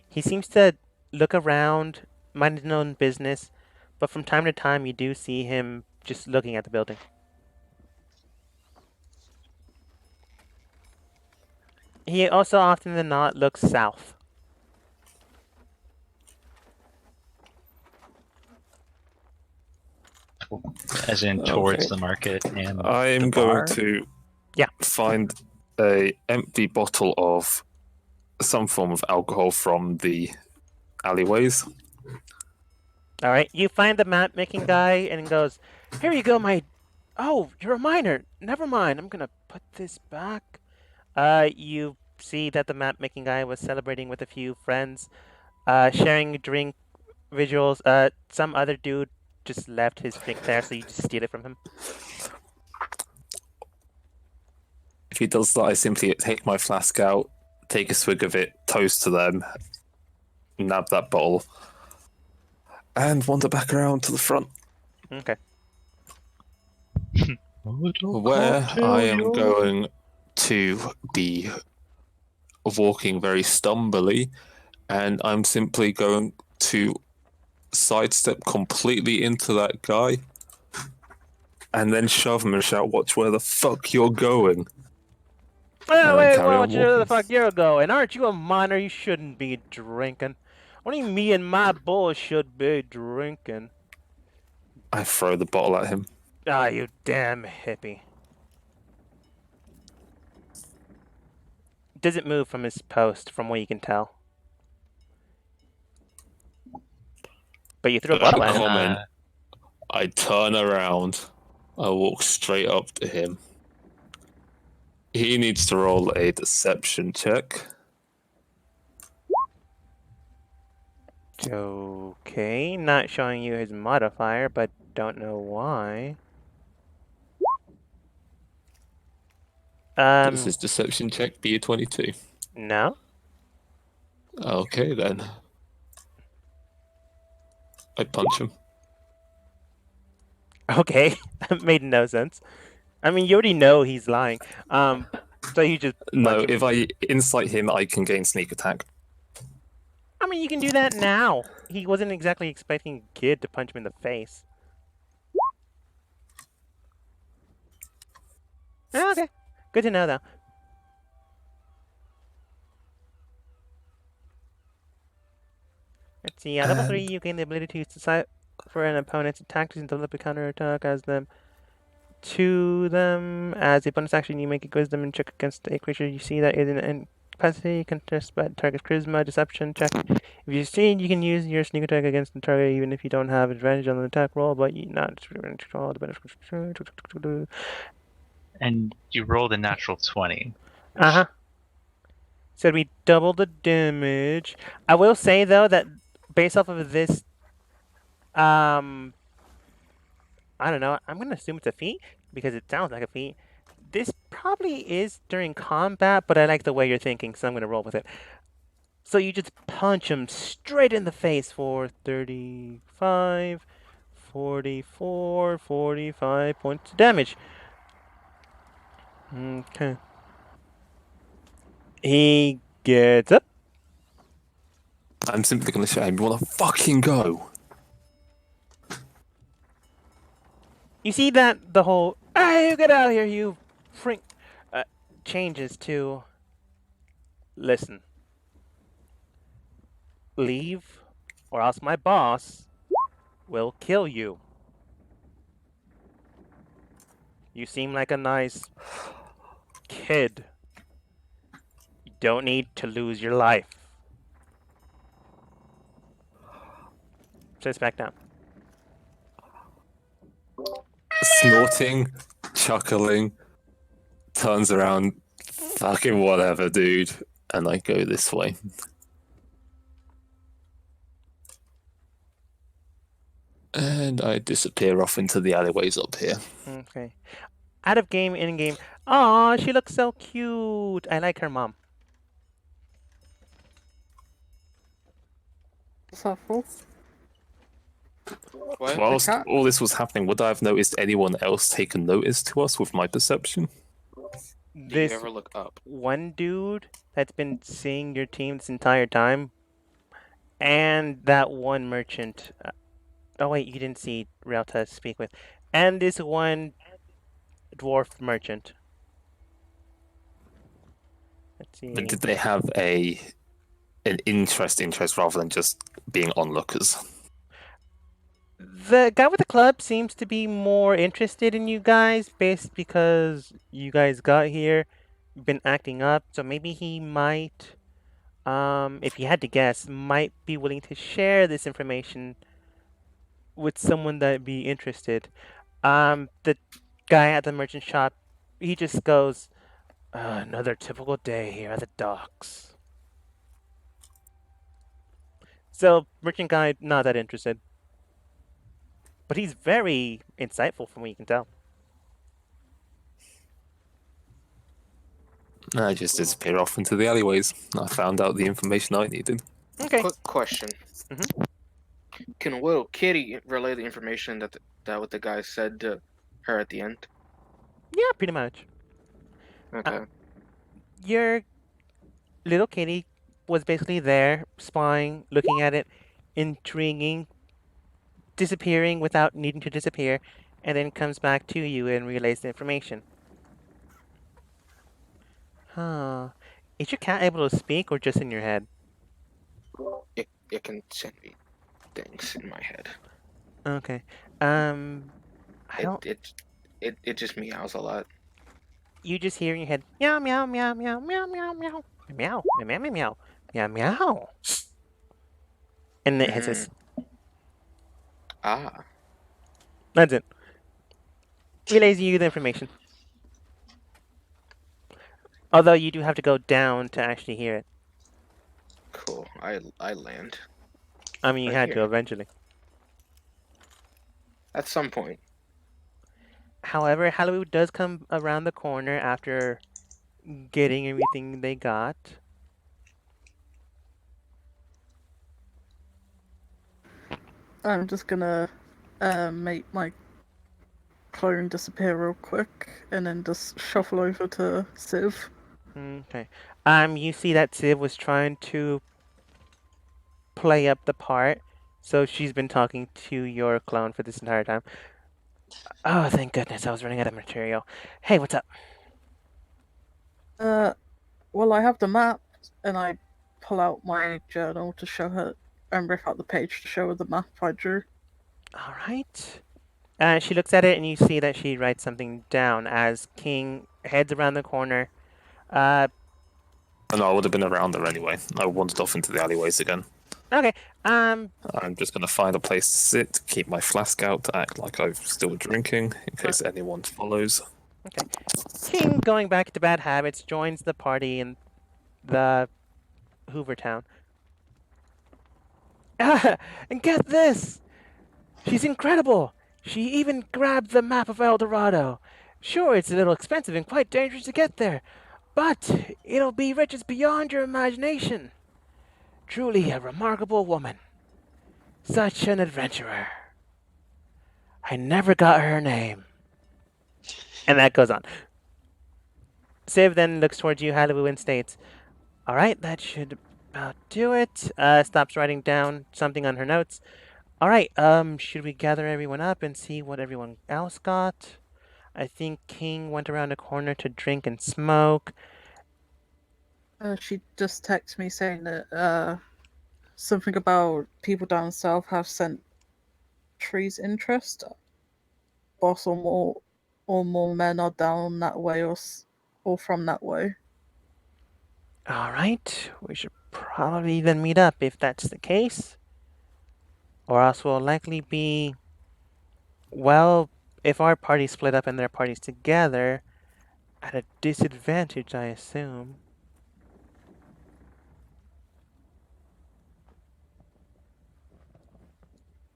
He seems to look around, mind his own business, but from time to time you do see him just looking at the building. He also often than not looks south. As in towards Okay. the market and I'm the going bar? to Yeah. find a empty bottle of some form of alcohol from the alleyways. All right, you find the map making guy and goes, "Here you go, my. Oh, you're a miner. Never mind. I'm gonna put this back." You see that the map making guy was celebrating with a few friends, sharing drink visuals. Some other dude just left his drink there, so you just steal it from him. If he does that, I simply take my flask out, take a swig of it, toast to them, nab that bottle, and wander back around to the front, Okay. where I am going to be walking very stumbly, and I'm simply going to sidestep completely into that guy, and then shove him and shout, "Watch where the fuck you're going!" Oh, wait, carry on watch where the walking. fuck you're going. Aren't you a miner? You shouldn't be drinking. Only me and my boys should be drinking. I throw the bottle at him. Ah, you damn hippie. Doesn't move from his post, from what you can tell. But you threw a bottle at him. Comment. I turn around. I walk straight up to him. He needs to roll a deception check. Okay, not showing you his modifier, but don't know why. Does his deception check be a 22? No. Okay, then. I punch him. Okay, that made no sense. I mean, you already know he's lying. So you just No, punch him. if I incite him, I can gain sneak attack. I mean, you can do that now. He wasn't exactly expecting a kid to punch him in the face. Oh, okay. Good to know, though. Let's see. At level 3, And you gain the ability to decide for an opponent's attack and develop a counter attack as them to them. As the bonus action, you make a wisdom check against a creature you see that is in incapacity, contest by target's charisma, deception check. If you succeed, you can use your sneak attack against the target even if you don't have advantage on the attack roll, but you not control the benefit. And you rolled a natural 20. Uh huh. So we double the damage. I will say though that based off of this, I don't know. I'm gonna assume it's a feat because it sounds like a feat. This probably is during combat, but I like the way you're thinking, so I'm gonna roll with it. So you just punch him straight in the face for 35, 44, 45 points of damage. Okay. He gets up. I'm simply going to say, you want to fucking go? You see that the whole "Hey, you get out of here, you freak!" changes to listen. Leave, or else my boss will kill you. You seem like a nice kid. You don't need to lose your life. Sits back down. Snorting, chuckling, turns around, fucking whatever, dude. And I go this way. And I disappear off into the alleyways up here. Okay. Out of game, in game. Aw, she looks so cute. I like her mom. What's that for? What? Whilst cat? all this was happening, would I have noticed anyone else taken notice to us with my perception? Did This you ever look up? one dude that's been seeing your team this entire time, and that one merchant. Oh wait, you didn't see Realta speak with, and this one dwarf merchant. Let's see. But did they have an interest rather than just being onlookers? The guy with the club seems to be more interested in you guys, based because you guys got here, been acting up. So maybe he might, if you had to guess, might be willing to share this information with someone that'd be interested. The guy at the merchant shop, he just goes, "Another typical day here at the docks." So merchant guy not that interested, but he's very insightful from what you can tell. I just disappear off into the alleyways. I found out the information I needed. Okay. Quick question. Mhm. Can Little Kitty relay the information that what the guy said to her at the end? Yeah, pretty much. Okay. Your little kitty was basically there, spying, looking at it, intriguing, disappearing without needing to disappear, and then comes back to you and relays the information. Huh. Is your cat able to speak or just in your head? It can send me things in my head. Okay. I don't. It just meows a lot. You just hear in your head meow meow meow meow meow meow meow meow meow meow meow meow meow, and it hisses. Ah. That's it. Relays you the information. Although you do have to go down to actually hear it. Cool. I land I mean, you Right had here. to eventually. at some point. However, Halloween does come around the corner after getting everything they got. I'm just gonna make my clone disappear real quick and then just shuffle over to Civ. Okay. You see that Civ was trying to play up the part. So she's been talking to your clone for this entire time. Oh, thank goodness, I was running out of material. Hey, what's up? Well, I have the map, and I pull out my journal to show her, and rip out the page to show her the map I drew. All right. She looks at it, and you see that she writes something down as King heads around the corner. And I would have been around there anyway. I wandered off into the alleyways again. Okay. I'm just going to find a place to sit, keep my flask out to act like I'm still drinking in case anyone follows. Okay. King, going back to bad habits, joins the party in the Hoover Town. And get this! She's incredible! She even grabbed the map of El Dorado. Sure, it's a little expensive and quite dangerous to get there, but it'll be riches beyond your imagination. Truly a remarkable woman. Such an adventurer. I never got her name. And that goes on. Civ then looks towards you, Halloween, and states, all right, that should about do it. Stops writing down something on her notes. All right, should we gather everyone up and see what everyone else got? I think King went around a corner to drink and smoke. She just texted me saying that something about people down south have sent trees interest. Boss or more men are down that way or from that way. All right, we should probably then meet up if that's the case. Or else we'll likely be, well, if our parties split up and their parties together, at a disadvantage, I assume.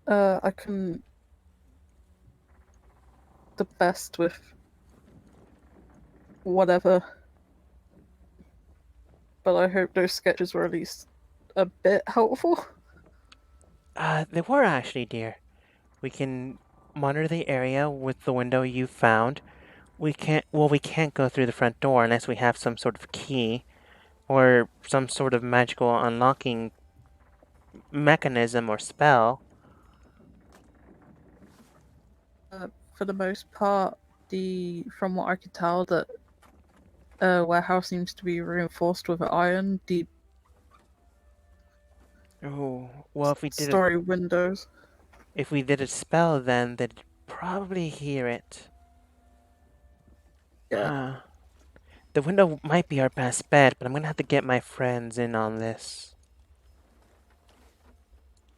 I can the best with whatever, but I hope those sketches were at least a bit helpful. They were actually, dear. We can monitor the area with the window you found. We can't go through the front door unless we have some sort of key or some sort of magical unlocking mechanism or spell. For the most part, from what I could tell, that warehouse seems to be reinforced with iron. The Oh, well, if we did story windows. if we did a spell, then they'd probably hear it. Yeah. The window might be our best bet, but I'm gonna have to get my friends in on this.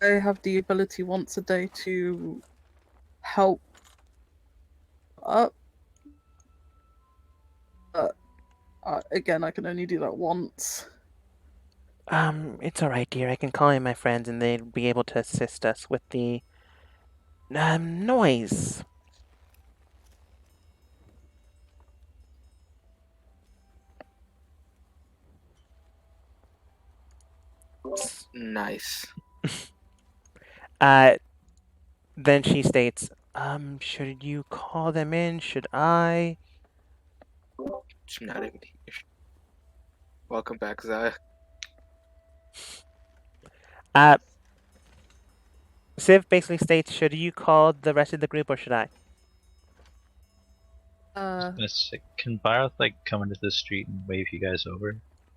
I have the ability once a day to help up. But again, I can only do that once. It's alright, dear. I can call in my friends and they'd be able to assist us with the noise. Nice. Then she states, should you call them in? Should I? She's not even here. Welcome back, Zaya. Civ basically states, should you call the rest of the group or should I? Can Byroth like come into the street and wave you guys over?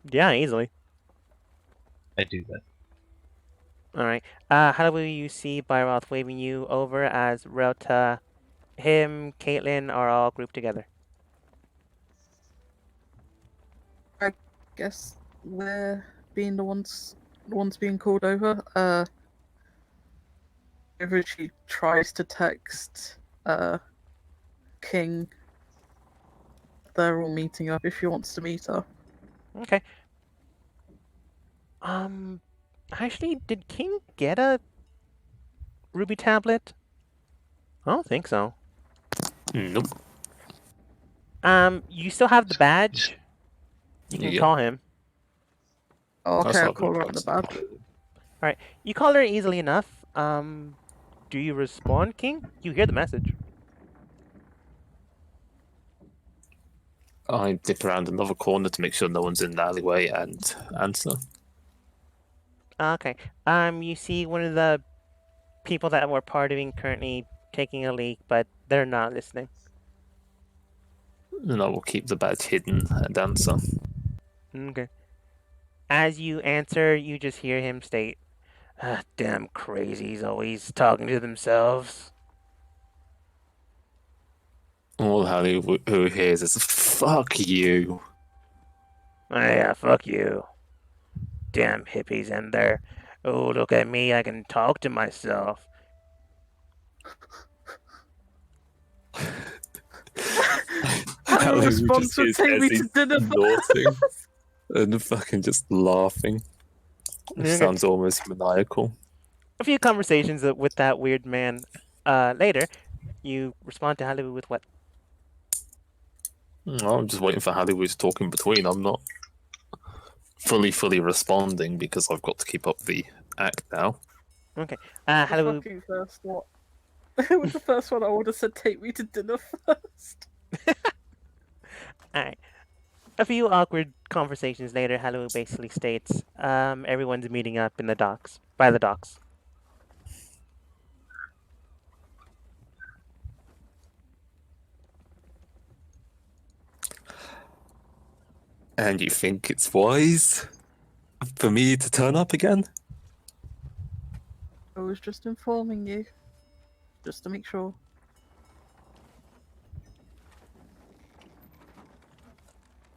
Yeah, easily. I do that. Alright. How will you see Byroth waving you over as Rota, him, Caitlin are all grouped together? I guess we're being the ones being called over. Whenever she tries to text King, they're all meeting up if she wants to meet her. Okay. Actually, did King get a ruby tablet? I don't think so. Nope. You still have the badge? You can Yeah. call him. Oh, okay, That's I'll not call gonna her on the pass. Alright, you call her easily enough. Do you respond, King? You hear the message. I dip around another corner to make sure no one's in the alleyway and answer. Okay. You see one of the people that were partying currently taking a leak, but they're not listening. And I will keep the badge hidden and answer. Okay. As you answer, you just hear him state, damn crazies always talking to themselves. All Hallie who hears is, fuck you. Oh, yeah, fuck you. Damn hippies in there. Oh, look at me, I can talk to myself. How Hallie response would take me to dinner snorting and fucking just laughing. It Okay. sounds almost maniacal. A few conversations with that weird man. Later, you respond to Hollywood with what? I'm just waiting for Hallie to talk in between. I'm not fully responding because I've got to keep up the act now. Okay. The Hollywood. fucking first one. It was the first one I would have said take me to dinner first. Alright. A few awkward conversations later, Hollywood basically states, everyone's meeting up in the docks, by the docks. And you think it's wise for me to turn up again? I was just informing you. Just to make sure.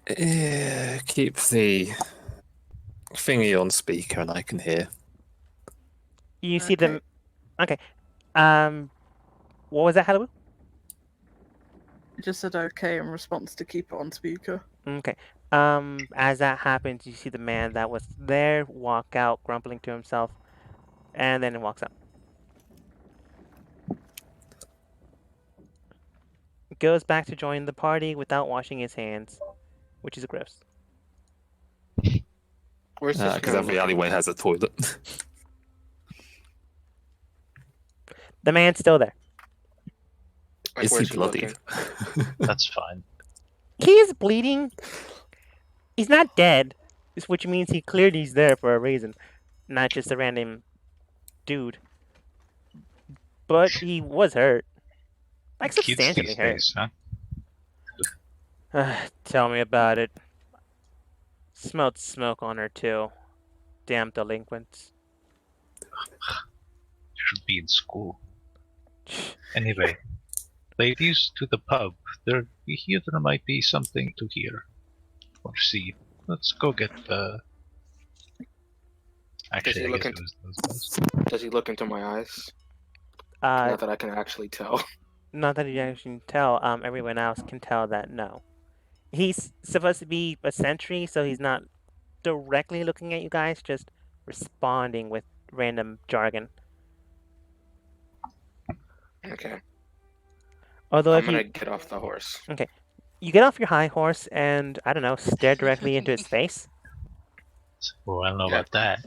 Keep the thingy on speaker and I can hear. You see them. Okay. What was that, Hollywood? I just said okay in response to keep it on speaker. Okay. As that happens, you see the man that was there walk out, grumbling to himself, and then he walks out. Goes back to join the party without washing his hands, which is gross. Where's this Because guy every looking? alleyway has a toilet. The man's still there. Like, Is he where's bloodied? looking? That's fine. He is bleeding. He's not dead, which means he clearly is there for a reason, not just a random dude. But he was hurt, like Kids substantially these hurt. days, huh? Tell me about it. Smelled smoke on her too. Damn delinquents. Should be in school. Anyway, ladies, to the pub. We hear there might be something to hear or see. Let's go get the. Actually, I look guess it into- was those guys. Does he look into my eyes? Uh, Not that I can actually tell. not that you actually can tell. Everyone else can tell that no. He's supposed to be a sentry, so he's not directly looking at you guys, just responding with random jargon. Okay. Although I'm if gonna you get off the horse. you get off your high horse and I don't know, stare directly into his face. Oh, I don't know Yeah. about that.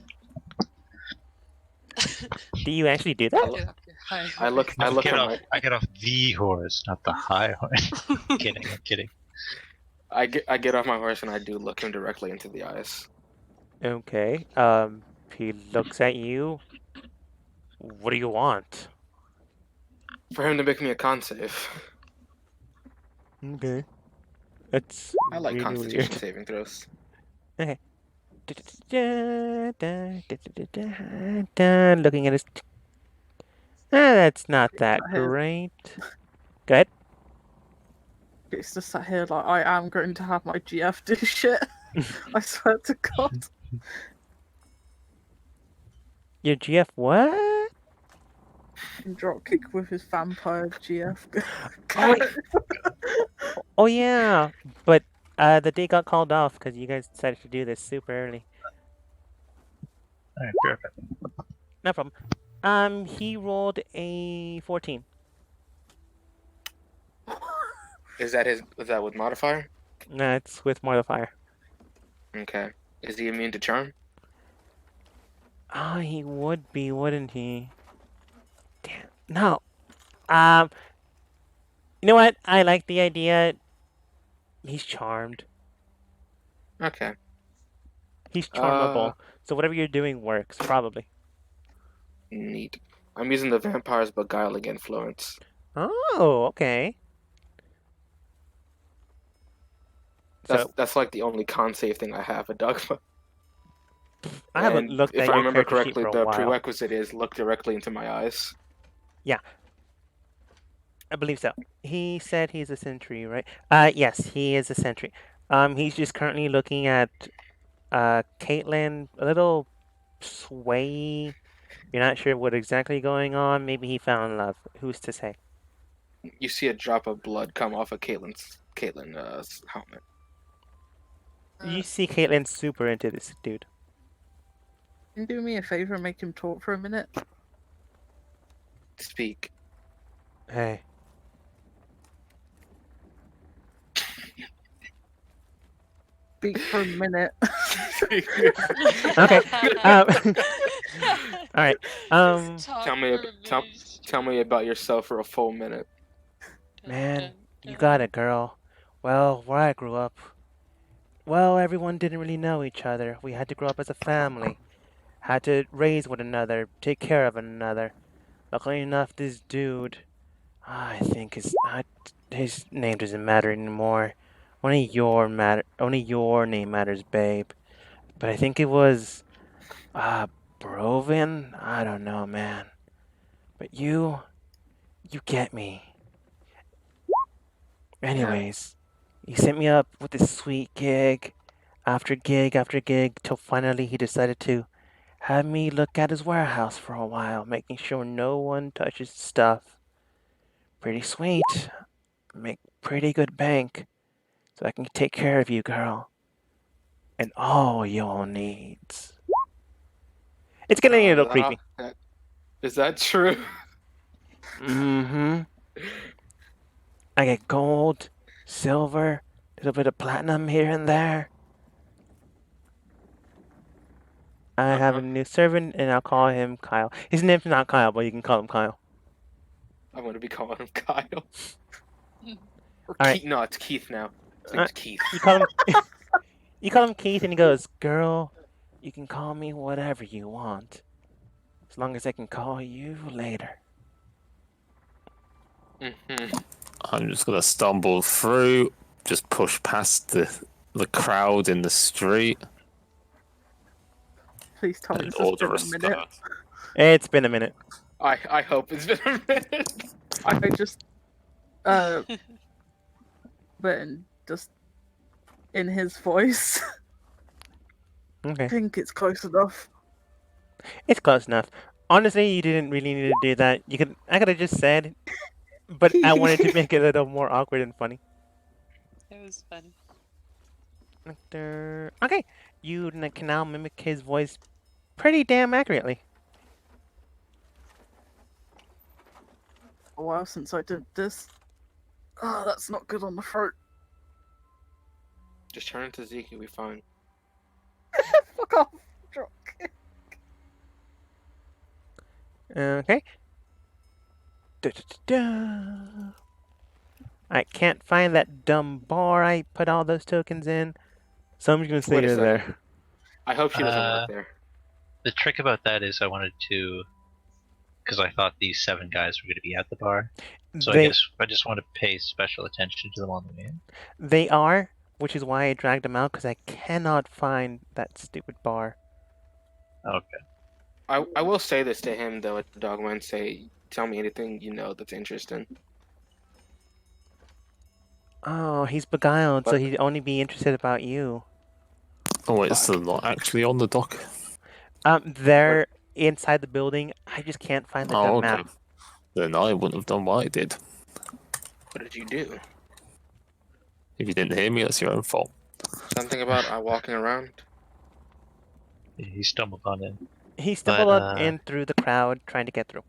Do you actually do that? Get up your high I look. I No, look get at off. my. I get off the horse, not the high horse. Kidding, I'm kidding. I get off my horse and I do look him directly into the eyes. Okay. He looks at you. What do you want? For him to make me a con save. Okay. That's I like really Constitution weird. saving throws. Looking at his. That's not that His- great. Go ahead. It's just sat here like I am going to have my GF do shit. I swear to God. Your GF what? Dropkick with his vampire GF. Oh yeah, but the day got called off because you guys decided to do this super early. Alright, perfect. No problem. He rolled a 14. Is that with modifier? No, it's with modifier. Okay. Is he immune to charm? Oh, he would be, wouldn't he? Damn. No. You know what? I like the idea. He's charmed. Okay. He's charmable, so whatever you're doing works, probably. Neat. I'm using the vampire's beguiling influence. Oh, okay. So That's like the only con save thing I have in Dogma. I haven't And looked if at I your remember character sheet correctly, for a the while. prerequisite is look directly into my eyes. I believe so. He said he's a sentry, right? Yes, he is a sentry. He's just currently looking at Caitlin, a little sway. You're not sure what exactly going on. Maybe he found love. Who's to say? You see a drop of blood come off of Caitlin's helmet. You see Caitlin super into this dude. Can you do me a favor and make him talk for a minute? Speak. Hey. Speak for a minute. Okay. All right. Just talk Tell me for ab- a tell- minute Tell me straight. about yourself for a full minute. Man, you got it, girl. Well, where I grew up, well, everyone didn't really know each other. We had to grow up as a family. Had to raise one another, take care of one another. Luckily enough, this dude, I think his name doesn't matter anymore. Only your name matters, babe. But I think it was, Brovin? I don't know, man. But you get me. Anyways, he sent me up with this sweet gig after gig after gig till finally he decided to have me look at his warehouse for a while, making sure no one touches stuff. Pretty sweet. Make pretty good bank. So I can take care of you, girl. And all your needs. It's getting a little creepy. Is that true? Mm-hmm. I get gold, silver, a little bit of platinum here and there. I have a new servant, and I'll call him Kyle. His name's not Kyle, but you can call him Kyle. I'm gonna be calling him Kyle. Or All right. Keith. No, it's Keith now. His name's Keith. You call him, you call him Keith, and he goes, "Girl, you can call me whatever you want, as long as I can call you later." Mm-hmm. I'm just gonna stumble through, just push past the crowd in the street, Please tell me and it's just order been a a minute. skirt. It's been a minute. I hope it's been a minute. I just but just in his voice. I Okay, think it's close enough. it's close enough. Honestly, you didn't really need to do that. I could have just said, but I wanted to make it a little more awkward and funny. It was fun. Okay, you can now mimic his voice pretty damn accurately. A while since I did this. Oh, that's not good on the throat. Just turn into Zeke, you'll be fine. Fuck off, drunk. Okay. Da-da-da-da. I can't find that dumb bar I put all those tokens in, so I'm just gonna say Wait a you're second. there. I hope she doesn't work there. The trick about that is I wanted to, because I thought these 7 guys were going to be at the bar. So They I guess I just want to pay special attention to them on the way in. they are, which is why I dragged them out because I cannot find that stupid bar. Okay. I will say this to him though at the Dogma and say, tell me anything you know that's interesting. Oh, he's beguiled, so But- he'd only be interested about you. Oh wait, it's still not actually on the dock. They're inside the building. I just can't find the Oh, dumb okay. map. Then I wouldn't have done what I did. What did you do? If you didn't hear me, that's your own fault. Something about walking around? He stumbled on in. He stumbled up uh, in through the crowd trying to get through.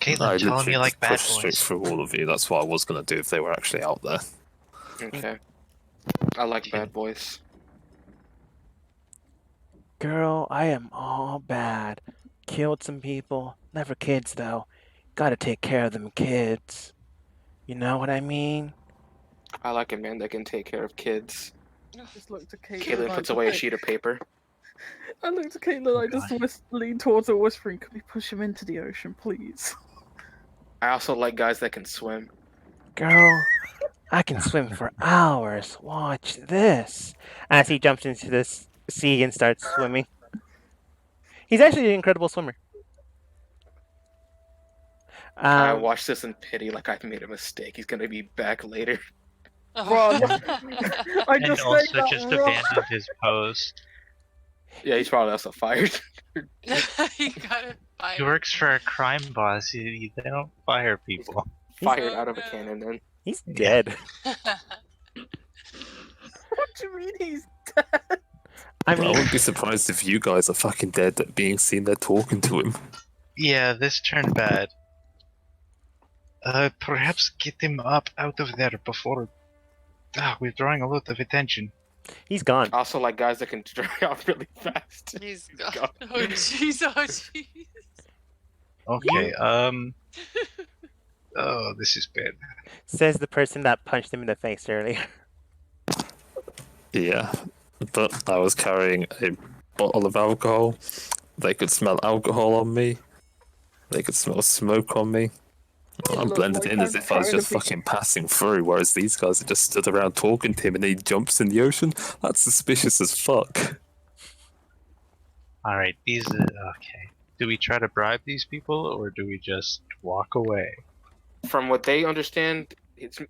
Caitlin I telling literally me like just bad pushed straight boys. through all of you. That's what I was gonna do if they were actually out there. Okay. I like bad boys. Girl, I am all bad. Killed some people. Never kids, though. Gotta take care of them kids. You know what I mean? I like a man that can take care of kids. Just looked at Caitlin. Caitlin I puts just, away a like- sheet of paper. I looked at Caitlin. I just leaned towards her, whispering, "Can we push him into the ocean, please?" I also like guys that can swim. Girl, I can swim for hours. Watch this. As he jumps into this sea and starts swimming. He's actually an incredible swimmer. I watched this in pity, like I've made a mistake. He's gonna be back later. Bro, I And just say also that just wrong. abandoned his post. Yeah, he's probably also fired. He got it fired. He works for a crime boss. They don't fire people. Fired Oh, out of a no. cannon then. He's dead. What do you mean he's dead? I I mean, wouldn't be surprised if you guys are fucking dead at being seen there talking to him. Yeah, this turned bad. Perhaps get him up out of there before. We're drawing a lot of attention. he's gone. I also like guys that can dry off really fast. He's gone. gone. Oh jeez, oh jeez. Okay, Oh, this is bad. Says the person that punched him in the face earlier. Yeah, but I was carrying a bottle of alcohol. They could smell alcohol on me. They could smell smoke on me. I'm Look, blended my in as friend if I was tried to just be- fucking passing through, whereas these guys are just stood around talking to him and he jumps in the ocean. That's suspicious as fuck. Alright, these okay. Do we try to bribe these people or do we just walk away? From what they understand,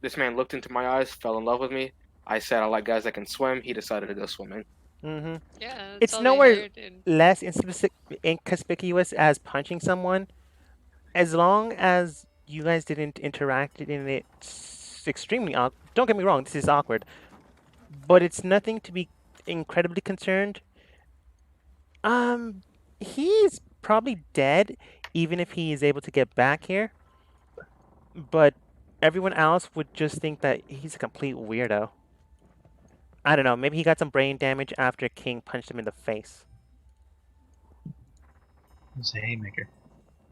this man looked into my eyes, fell in love with me. I said I like guys that can swim. He decided to go swimming. Mm-hmm. Yeah, that's It's all they nowhere heard, and- less inconspicuous as punching someone. As long as you guys didn't interact in it extremely awkward. Don't get me wrong, this is awkward. But it's nothing to be incredibly concerned. He's probably dead, even if he is able to get back here. But everyone else would just think that he's a complete weirdo. I don't know, maybe he got some brain damage after King punched him in the face. It's a haymaker.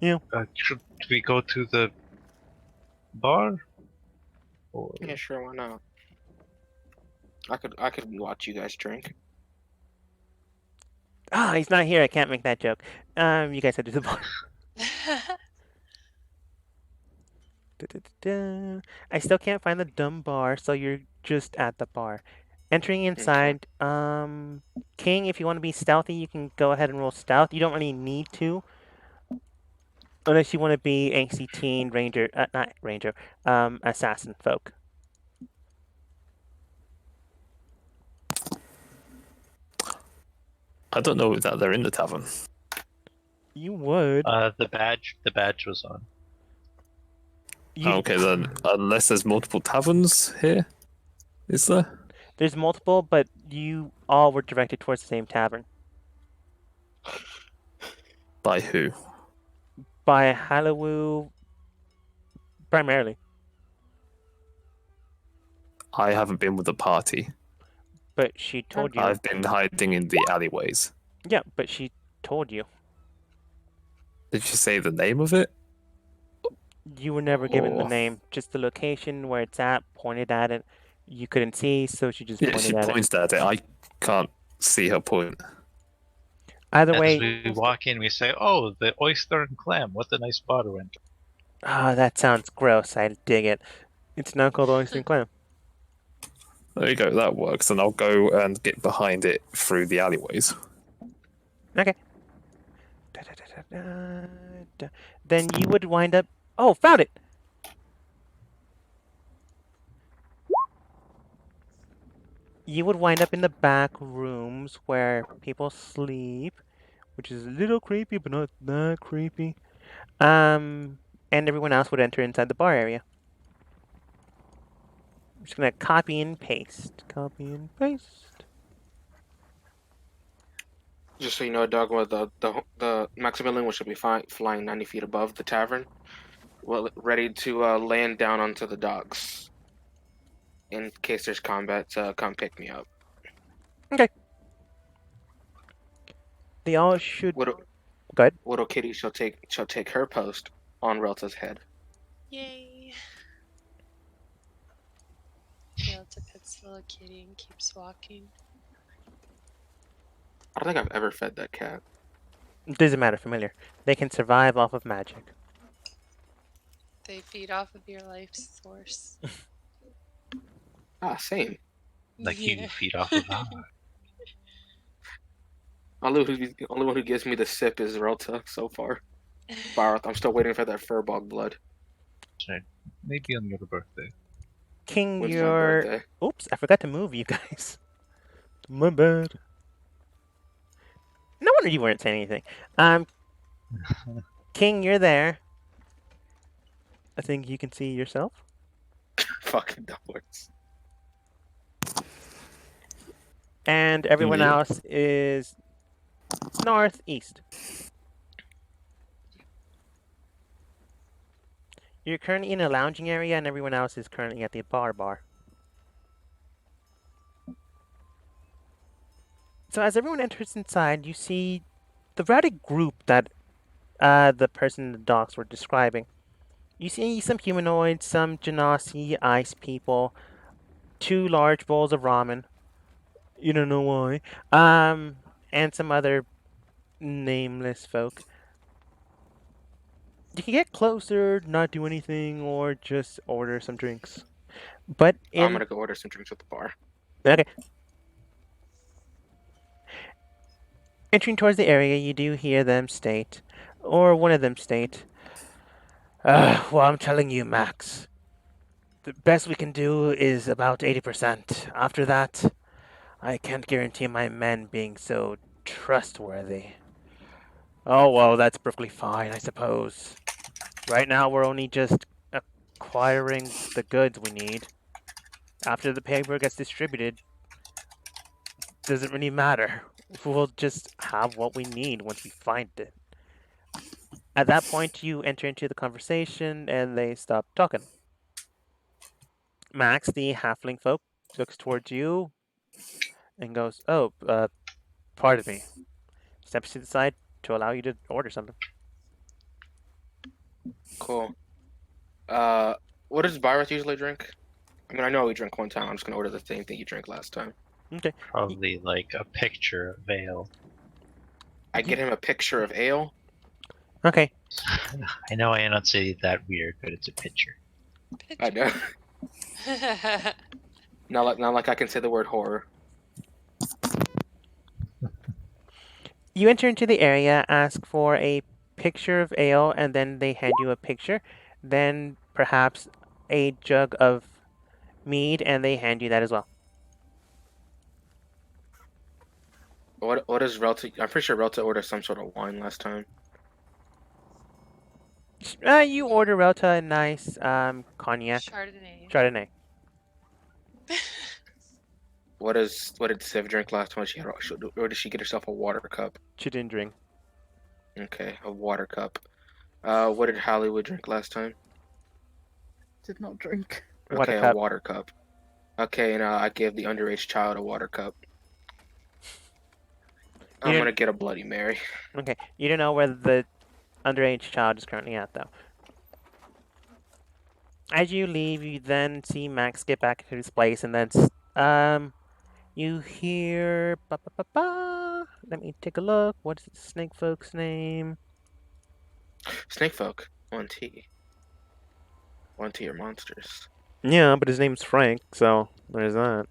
Yeah. Should we go to the bar? Or... Yeah, sure, why not? I could watch you guys drink. Ah, he's not here. I can't make that joke. You guys head to the bar. Da-da-da-da. I still can't find the dumb bar, so you're just at the bar. Entering inside, King, if you want to be stealthy, you can go ahead and roll stealth. You don't really need to. Unless you want to be angsty teen, ranger, not ranger, assassin folk. I don't know that they're in the tavern. You would. the badge was on. You, Okay, then, unless there's multiple taverns here, is there? There's multiple, but you all were directed towards the same tavern. By who? By Hallowoo, primarily. I haven't been with the party. But she told you. I've been hiding in the alleyways. Yeah, but she told you. Did she say the name of it? You were never given the Oh. name, just the location where it's at, pointed at it. You couldn't see, so she just Yeah, pointed she at it. points at it. I can't see her point. Either As way, we walk in, we say, "Oh, the oyster and clam! What a nice bottle!" And that sounds gross. I dig it. It's not called oyster and clam. There you go, that works. And I'll go and get behind it through the alleyways. Okay. Da-da-da-da-da-da. Then you would wind up. Oh, found it! You would wind up in the back rooms where people sleep, which is a little creepy, but not that creepy. And everyone else would enter inside the bar area. I'm just gonna copy and paste. Copy and paste. Just so you know, Doug, with the Maximilian, which will be flying 90 feet above the tavern, well, ready to land down onto the docks. In case there's combat, come pick me up. They all should. Widow, Go ahead. Widow Kitty shall take her post on Relta's head. Yay. Relta Pits little kitty and keeps walking. I don't think I've ever fed that cat. Doesn't matter, familiar. They can survive off of magic. They feed off of your life source. Ah, same. Like Yeah. you feed off of ours. Only one who gives me the sip is Relta so far. Barth, I'm still waiting for that Furbog blood. So maybe on your birthday. King, When's my you're... birthday? Oops, I forgot to move you guys. My bad. No wonder you weren't saying anything. King, you're there. I think you can see yourself. Fucking doors. And everyone Yeah. else is northeast. You're currently in a lounging area, and everyone else is currently at the bar. So as everyone enters inside, you see the rowdy group that the person in the docks were describing. You see some humanoids, some Genasi ice people, 2 large bowls of ramen. You don't know why. And some other nameless folk. You can get closer, not do anything, or just order some drinks. But I'm gonna go order some drinks at the bar. Okay. Entering towards the area, you do hear them state, or one of them state, well, I'm telling you, Max, the best we can do is about 80%. After that, I can't guarantee my men being so trustworthy. Oh, well, that's perfectly fine, I suppose. Right now, we're only just acquiring the goods we need. After the paper gets distributed, doesn't really matter. We'll just have what we need once we find it. At that point, you enter into the conversation, and they stop talking. Max, the halfling folk, looks towards you and goes, "Oh, pardon me." Steps to the side to allow you to order something. Cool. What does Barth usually drink? I mean, I know we drank one time. I'm just gonna order the same thing you drank last time. Okay. Probably like a picture of ale. I get him a picture of ale. Okay. I know I enunciated that weird, but it's a picture. I know. Not like I can say the word horror. You enter into the area, ask for a picture of ale, and then they hand you a picture. Then perhaps a jug of mead, and they hand you that as well. What is Relta? I'm pretty sure Relta ordered some sort of wine last time. You order Relta, a nice cognac, Chardonnay. What did Civ drink last time? Or did she get herself a water cup? She didn't drink. Okay, a water cup. What did Hollywood drink last time? Did not drink. Water Okay, cup. a water cup. Okay, and I gave the underage child a water cup. I'm You- gonna get a Bloody Mary. Okay, you don't know where the underage child is currently at, though. As you leave, you then see Max get back to his place, and then you hear Let me take a look. What's the snake folk's name? Snake folk. 1T. 1T are monsters. Yeah, but his name's Frank, so there's that.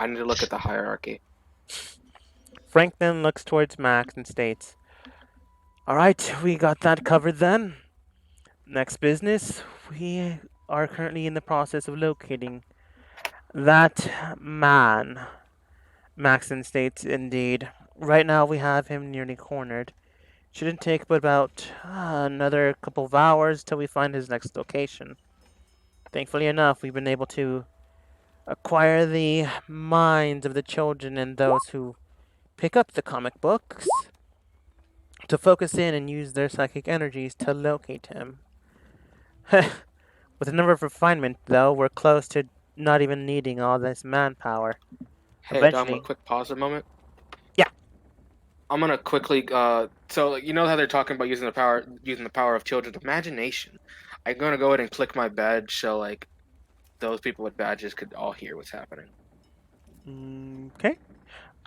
I need to look at the hierarchy. Frank then looks towards Max and states, "All right, we got that covered then. Next business, we are currently in the process of locating that man." Maxon states, "Indeed. Right now we have him nearly cornered. Shouldn't take but about another couple of hours till we find his next location. Thankfully enough, we've been able to acquire the minds of the children and those who pick up the comic books to focus in and use their psychic energies to locate him. With a number of refinement, though, we're close to not even needing all this manpower. Hey, Dom, Eventually- a quick pause a moment. Yeah. I'm gonna quickly. So you know how they're talking about using the power of children's imagination. I'm gonna go ahead and click my badge. So like, those people with badges could all hear what's happening. Okay.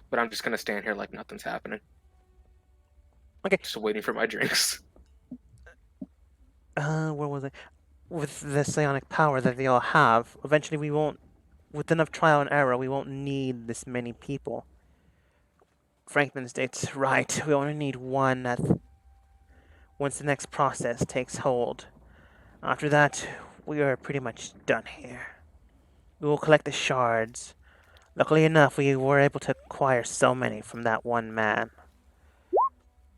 But I'm just gonna stand here like nothing's happening. Okay. Just waiting for my drinks. Where was I? With the psionic power that they all have, eventually we won't, with enough trial and error, we won't need this many people. Franklin states right. We only need one once the next process takes hold. After that, we are pretty much done here. We will collect the shards. Luckily enough, we were able to acquire so many from that one man.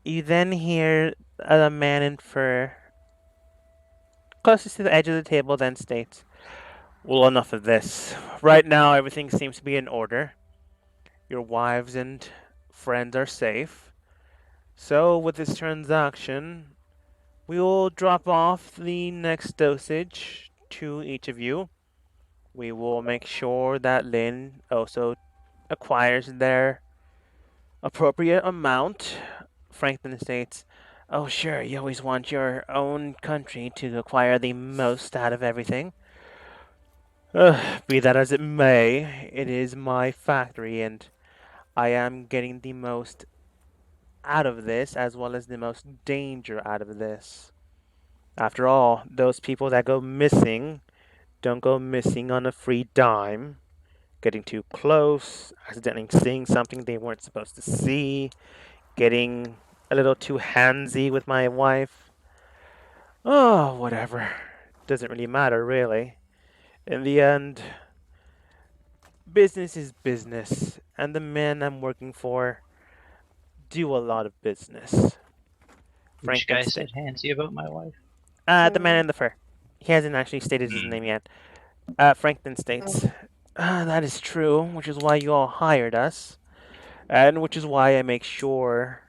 You then hear a man in fur closest to the edge of the table then states, well, enough of this. Right now, everything seems to be in order. Your wives and friends are safe. So, with this transaction, we will drop off the next dosage to each of you. We will make sure that Lynn also acquires their appropriate amount. Franklin states, oh, sure, you always want your own country to acquire the most out of everything. Be that as it may, it is my factory, and I am getting the most out of this, as well as the most danger out of this. After all, those people that go missing don't go missing on a free dime. Getting too close, accidentally seeing something they weren't supposed to see, getting a little too handsy with my wife. Oh, whatever. Doesn't really matter, really. In the end, business is business, and the men I'm working for do a lot of business. Which guy Frankenstein. said handsy about my wife? The man in the fur. He hasn't actually stated his name yet. Franklin states, that is true, which is why you all hired us, and which is why I make sure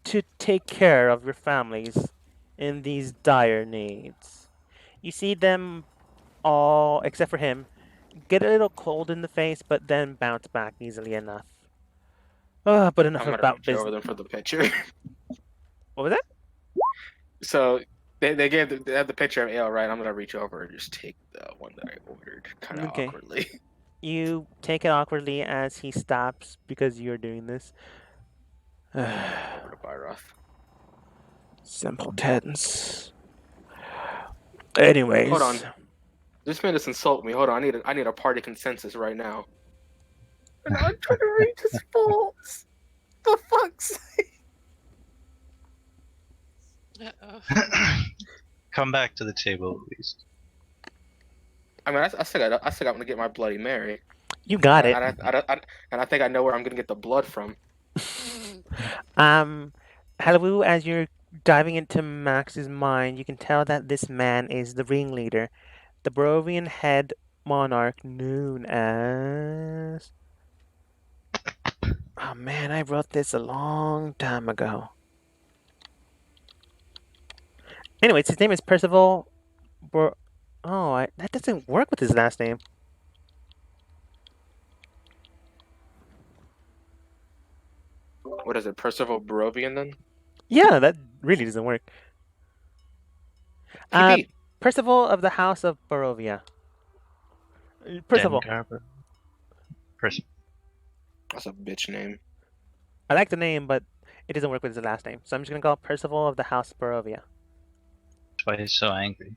to take care of your families in these dire needs. You see them all, except for him, get a little cold in the face, but then bounce back easily enough. But enough I'm gonna about reach over business. them for the picture. What was that? So they have the picture of Ale, right? I'm gonna reach over and just take the one that I ordered, kind of Okay. awkwardly. You take it awkwardly as he stops because you're doing this. Over to Byroth. Simpletons. Anyways. Hold on. This man just insult me. Hold on, I need a party consensus right now. And I'm trying to read his thoughts. For fuck's sake. Uh-oh. Come back to the table at least. I mean, I still got to get my Bloody Mary. You got it. And I think I know where I'm gonna get the blood from. Halawu, as you're diving into Max's mind, you can tell that this man is the ringleader, the Barovian head monarch known as... Oh man, I wrote this a long time ago. Anyways, his name is Percival that doesn't work with his last name. What is it, Percival Barovian then? Yeah, that really doesn't work. PB. Percival of the House of Barovia. Percival. Dengarber? That's a bitch name. I like the name, but it doesn't work with his last name. So I'm just gonna call it Percival of the House of Barovia. That's why he's so angry.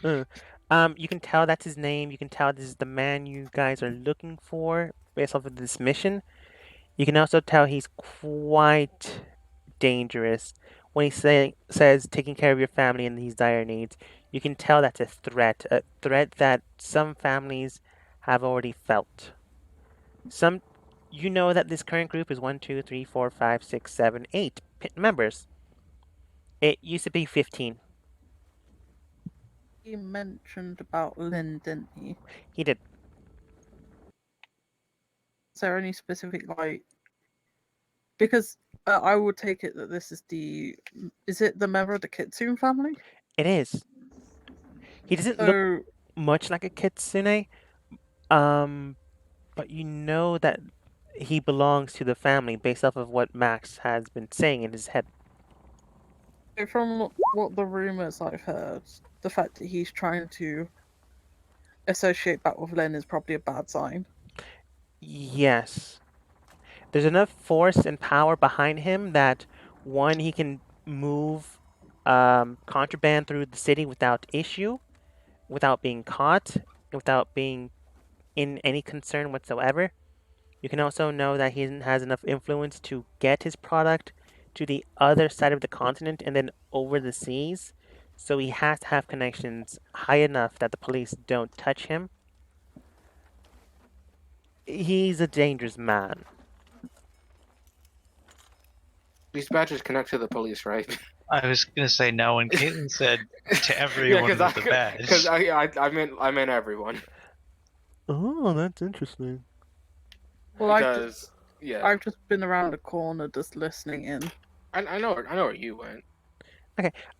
You can tell that's his name. You can tell this is the man you guys are looking for based off of this mission. You can also tell he's quite dangerous. When he says taking care of your family in these dire needs, you can tell that's a threat that some families have already felt. You know that this current group is 1, 2, 3, 4, 5, 6, 7, 8 members. It used to be 15. He mentioned about Lynn, didn't he? He did. Is there any specific, because I would take it that this is is it the member of the Kitsune family? It is. He doesn't look much like a kitsune, but you know that he belongs to the family based off of what Max has been saying in his head. From what the rumors I've heard, the fact that he's trying to associate that with Lynn is probably a bad sign. Yes. There's enough force and power behind him that, one, he can move contraband through the city without issue, without being caught, without being in any concern whatsoever. You can also know that he has enough influence to get his product to the other side of the continent and then over the seas. So he has to have connections high enough that the police don't touch him. He's a dangerous man. These badges connect to the police, right? I was gonna say no when Caitlin said to Yeah, everyone with the badge. because I meant everyone. Oh, that's interesting. Well, Because yeah, I've just been around the corner just listening in. I know where you went.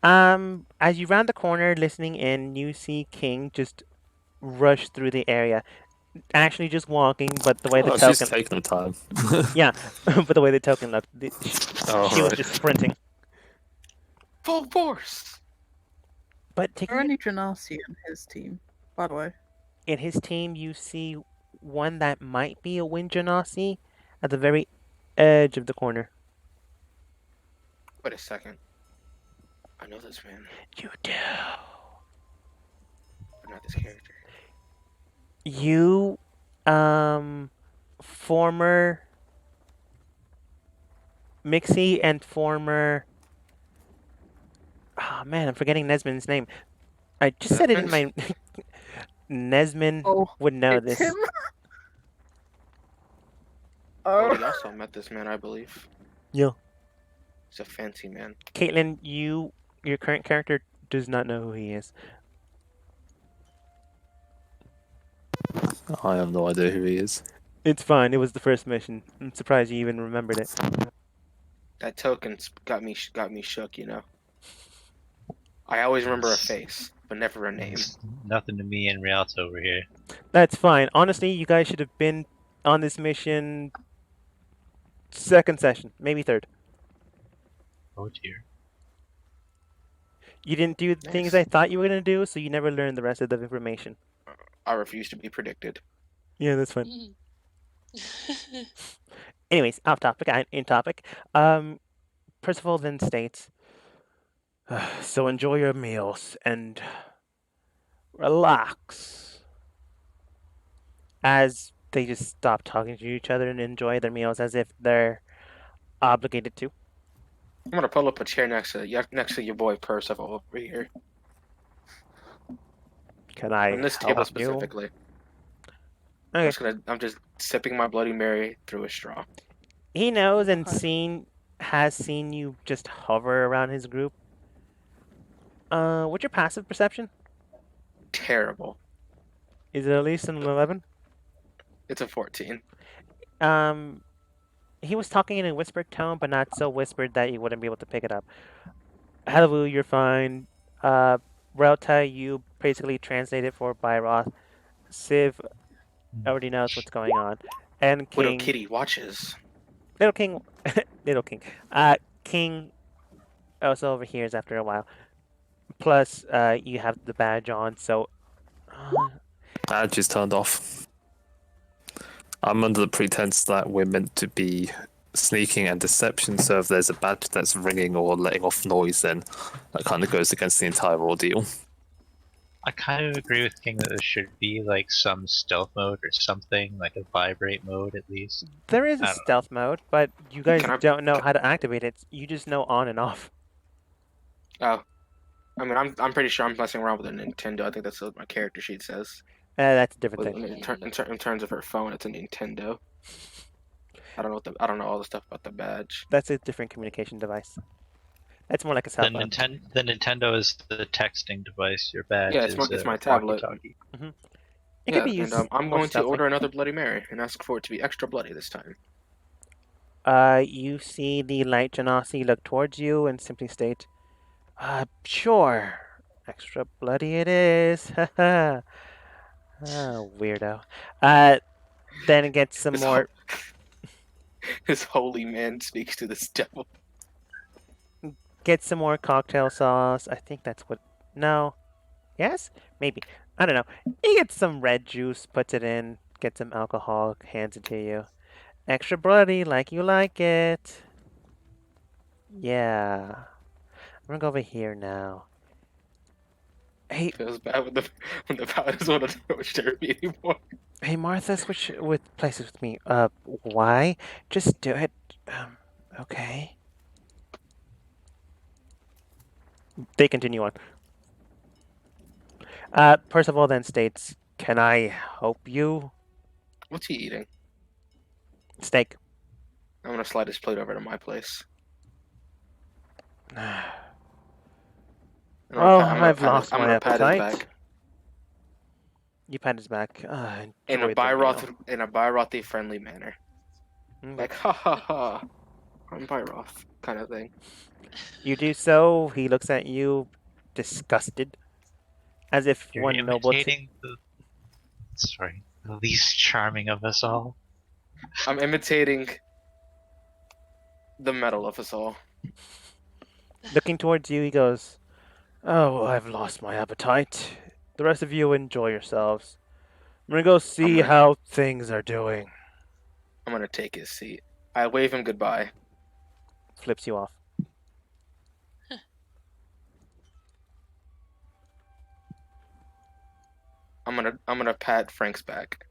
As you round the corner listening in, you see King just rush through the area. Actually, just walking, but the way the Oh, she's token, taking the time. yeah, but the way the token looked, Oh, she was right. just sprinting. Full force. But Are taking any Genasi in his team, by the way? in his team, you see one that might be a Wind Genasi at the very edge of the corner. Wait a second. I know this man, You do. but not this character. You, former Mixie and former. Oh man, I'm forgetting Nesmin's name. I just said it in my. Nesmin Oh, would know it's this. him. Oh, Oh, you also met this man, I believe. Yeah. He's a fancy man. Caitlin, your current character does not know who he is. I have no idea who he is. It's fine. It was the first mission. I'm surprised you even remembered it. That token's got me shook, you know. I always remember a face, but never a name. It's nothing to me and Rialto over here. That's fine. Honestly, you guys should have been on this mission second session, maybe third. Oh dear. You didn't do the things Nice. I thought you were gonna do, so you never learned the rest of the information. I refuse to be predicted. Yeah, that's fine. Mm. Anyways, off topic, in topic. Percival then states, so enjoy your meals and relax. As they just stop talking to each other and enjoy their meals as if they're obligated to. I'm gonna pull up a chair next to your boy Percival over here. Can I On this help table you? specifically. Okay. I'm just sipping my Bloody Mary through a straw. He knows and Okay. has seen you just hover around his group. What's your passive perception? Terrible. Is it at least an 11? It's a 14. He was talking in a whispered tone, but not so whispered that you wouldn't be able to pick it up. Hello, you're fine. Relta, you basically translated for Byroth. Civ already knows what's going on. And Widow King, Kitty watches. Little King, Little King. King also overhears after a while. Plus, you have the badge on, so. Badge is turned off. I'm under the pretense that we're meant to be sneaking and deception, so if there's a badge that's ringing or letting off noise, then that kind of goes against the entire ordeal. I kind of agree with King that there should be like some stealth mode or something, like a vibrate mode at least. There is a I don't know. stealth mode, but you guys Can I- don't know how to activate it. You just know on and off. Oh. I mean, I'm pretty sure I'm messing around with a Nintendo. I think that's what my character sheet says. That's a different But thing. in terms of her phone, it's a Nintendo. I don't know all the stuff about the badge. That's a different communication device. That's more like a cell The, phone. the Nintendo is the texting device. Your badge Yeah, is it's my a tablet. walkie-talkie. It Yeah, could be used. and I'm more going to stealthily. order another Bloody Mary and ask for it to be extra bloody this time. You see the light Genasi look towards you and simply state, sure. Extra bloody it is. Haha. Weirdo. Then it gets some This more. This holy man speaks to this devil. Get some more cocktail sauce. I think that's what. No. Yes? Maybe. I don't know. He gets some red juice, puts it in, gets some alcohol, hands it to you. Extra bloody, like you like it. Yeah. I'm gonna go over here now. Hey, Feels bad when the paladins want to know therapy anymore. hey, Martha, switch with places with me. Why? Just do it. Okay. They continue on. Percival then states, "Can I help you?" What's he eating? Steak. I'm gonna slide his plate over to my place. And Well, I'm gonna I've pat his, lost I'm my gonna pat his appetite. back You pat his back. in a Enjoy the meal. Byrothi friendly manner, Okay. like ha ha ha, I'm Byroth kind of thing. You do so. He looks at you, disgusted, as if You're one noble. imitating the least charming of us all. I'm imitating the metal of us all. Looking towards you, he goes, "Oh, I've lost my appetite. The rest of you enjoy yourselves. I'm gonna go see gonna- how things are doing." I'm gonna take his seat. I wave him goodbye. Flips you off. I'm gonna pat Frank's back,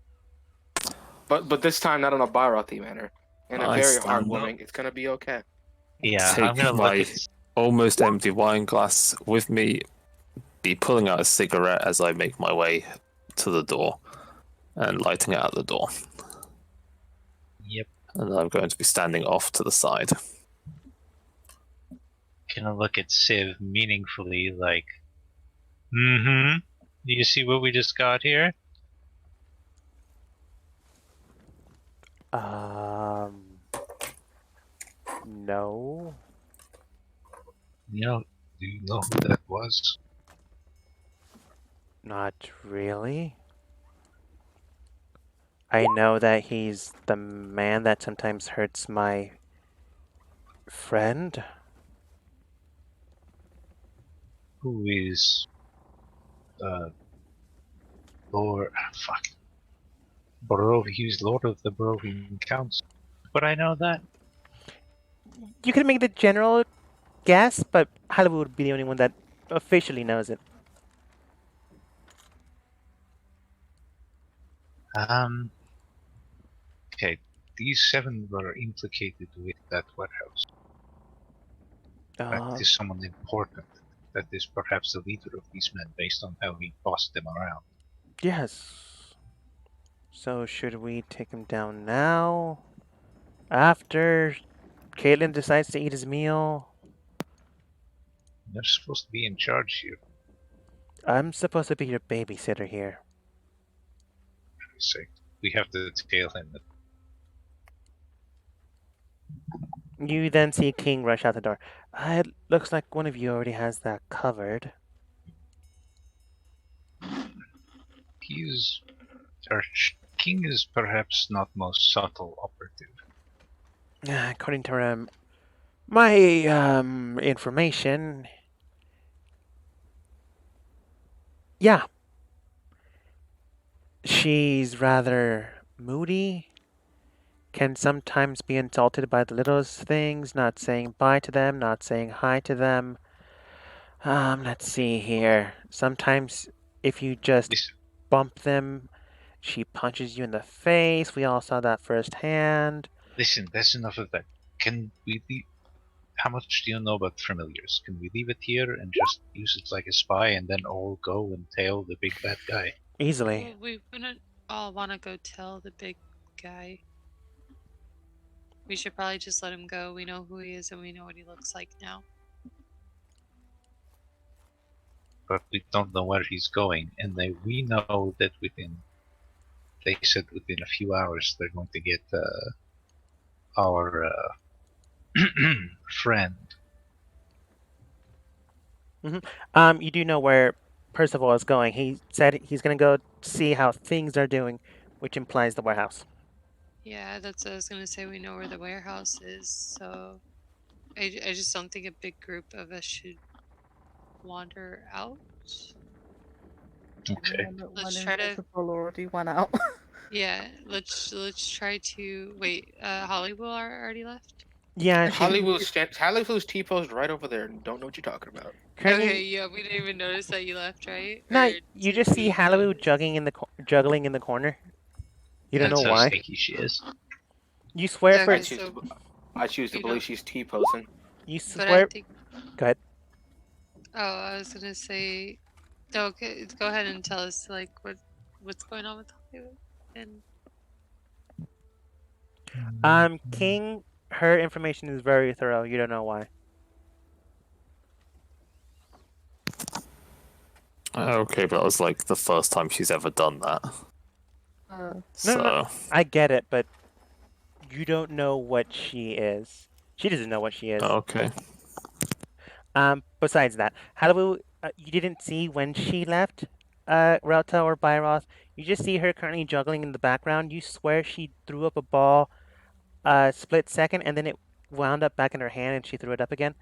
but this time not in a Byrothi manner, in a I very stand up, heartwarming. It's gonna be okay. Yeah, take I'm gonna my look at. almost empty wine glass with me, be pulling out a cigarette as I make my way to the door and lighting it out the door. Yep, And I'm going to be standing off to the side. gonna look at Civ meaningfully, like, mm-hmm. Do you see what we just got here? No. Do you know who that was? Not really. I know that he's the man that sometimes hurts my friend. Who is, Lord, fuck. He's Lord of the Barovian Council. But I know that. You could make the general guess, but Hollywood would be the only one that officially knows it. Okay, these 7 were implicated with that warehouse. That is someone important. That is perhaps the leader of these men based on how we bossed them around. Yes. So should we take him down now? After Caitlin decides to eat his meal? You're supposed to be in charge here. I'm supposed to be your babysitter here. So we have to tell him that. You then see King rush out the door. It looks like one of you already has that covered. King is perhaps not most subtle operative. According to my information, yeah, she's rather moody, can sometimes be insulted by the littlest things, not saying bye to them, not saying hi to them. Let's see here. Sometimes if you just bump them, she punches you in the face. We all saw that firsthand. Listen, that's enough of that. Can we leave? How much do you know about familiars? Can we leave it here and just use it like a spy and then all go and tail the big bad guy? Easily. Well, we wouldn't all want to go tell the big guy. We should probably just let him go. We know who he is and we know what he looks like now. But we don't know where he's going, and we know that they said within a few hours they're going to get our friend. You do know where Percival is going. He said he's going to go see how things are doing, which implies the warehouse. Yeah, that's what I was going to say. We know where the warehouse is, so I just don't think a big group of us should wander out. Okay. When Let's try to. Invisible already went out. Yeah, let's try to wait. Hollywood already left. Yeah, she Hollywood's T-posed right over there. And don't know what you're talking about. currently. Okay, yeah, we didn't even notice that you left, right? No, Or you did just see we Halloween notice? juggling in the corner. You don't That's know how why. sneaky she is. You swear for Okay, so I choose to you believe don't- she's T-posing. you but I swear. think. Go ahead. Oh, I was gonna say. No, okay, go ahead and tell us like what's going on with Hollywood and. King, her information is very thorough. You don't know why. Okay, but that was like the first time she's ever done that. So No. I get it, but you don't know what she is. She doesn't know what she is. okay. Besides that, Halloween, you didn't see when she left, Rauta or Byroth. You just see her currently juggling in the background. You swear she threw up a ball, split second, and then it wound up back in her hand and she threw it up again.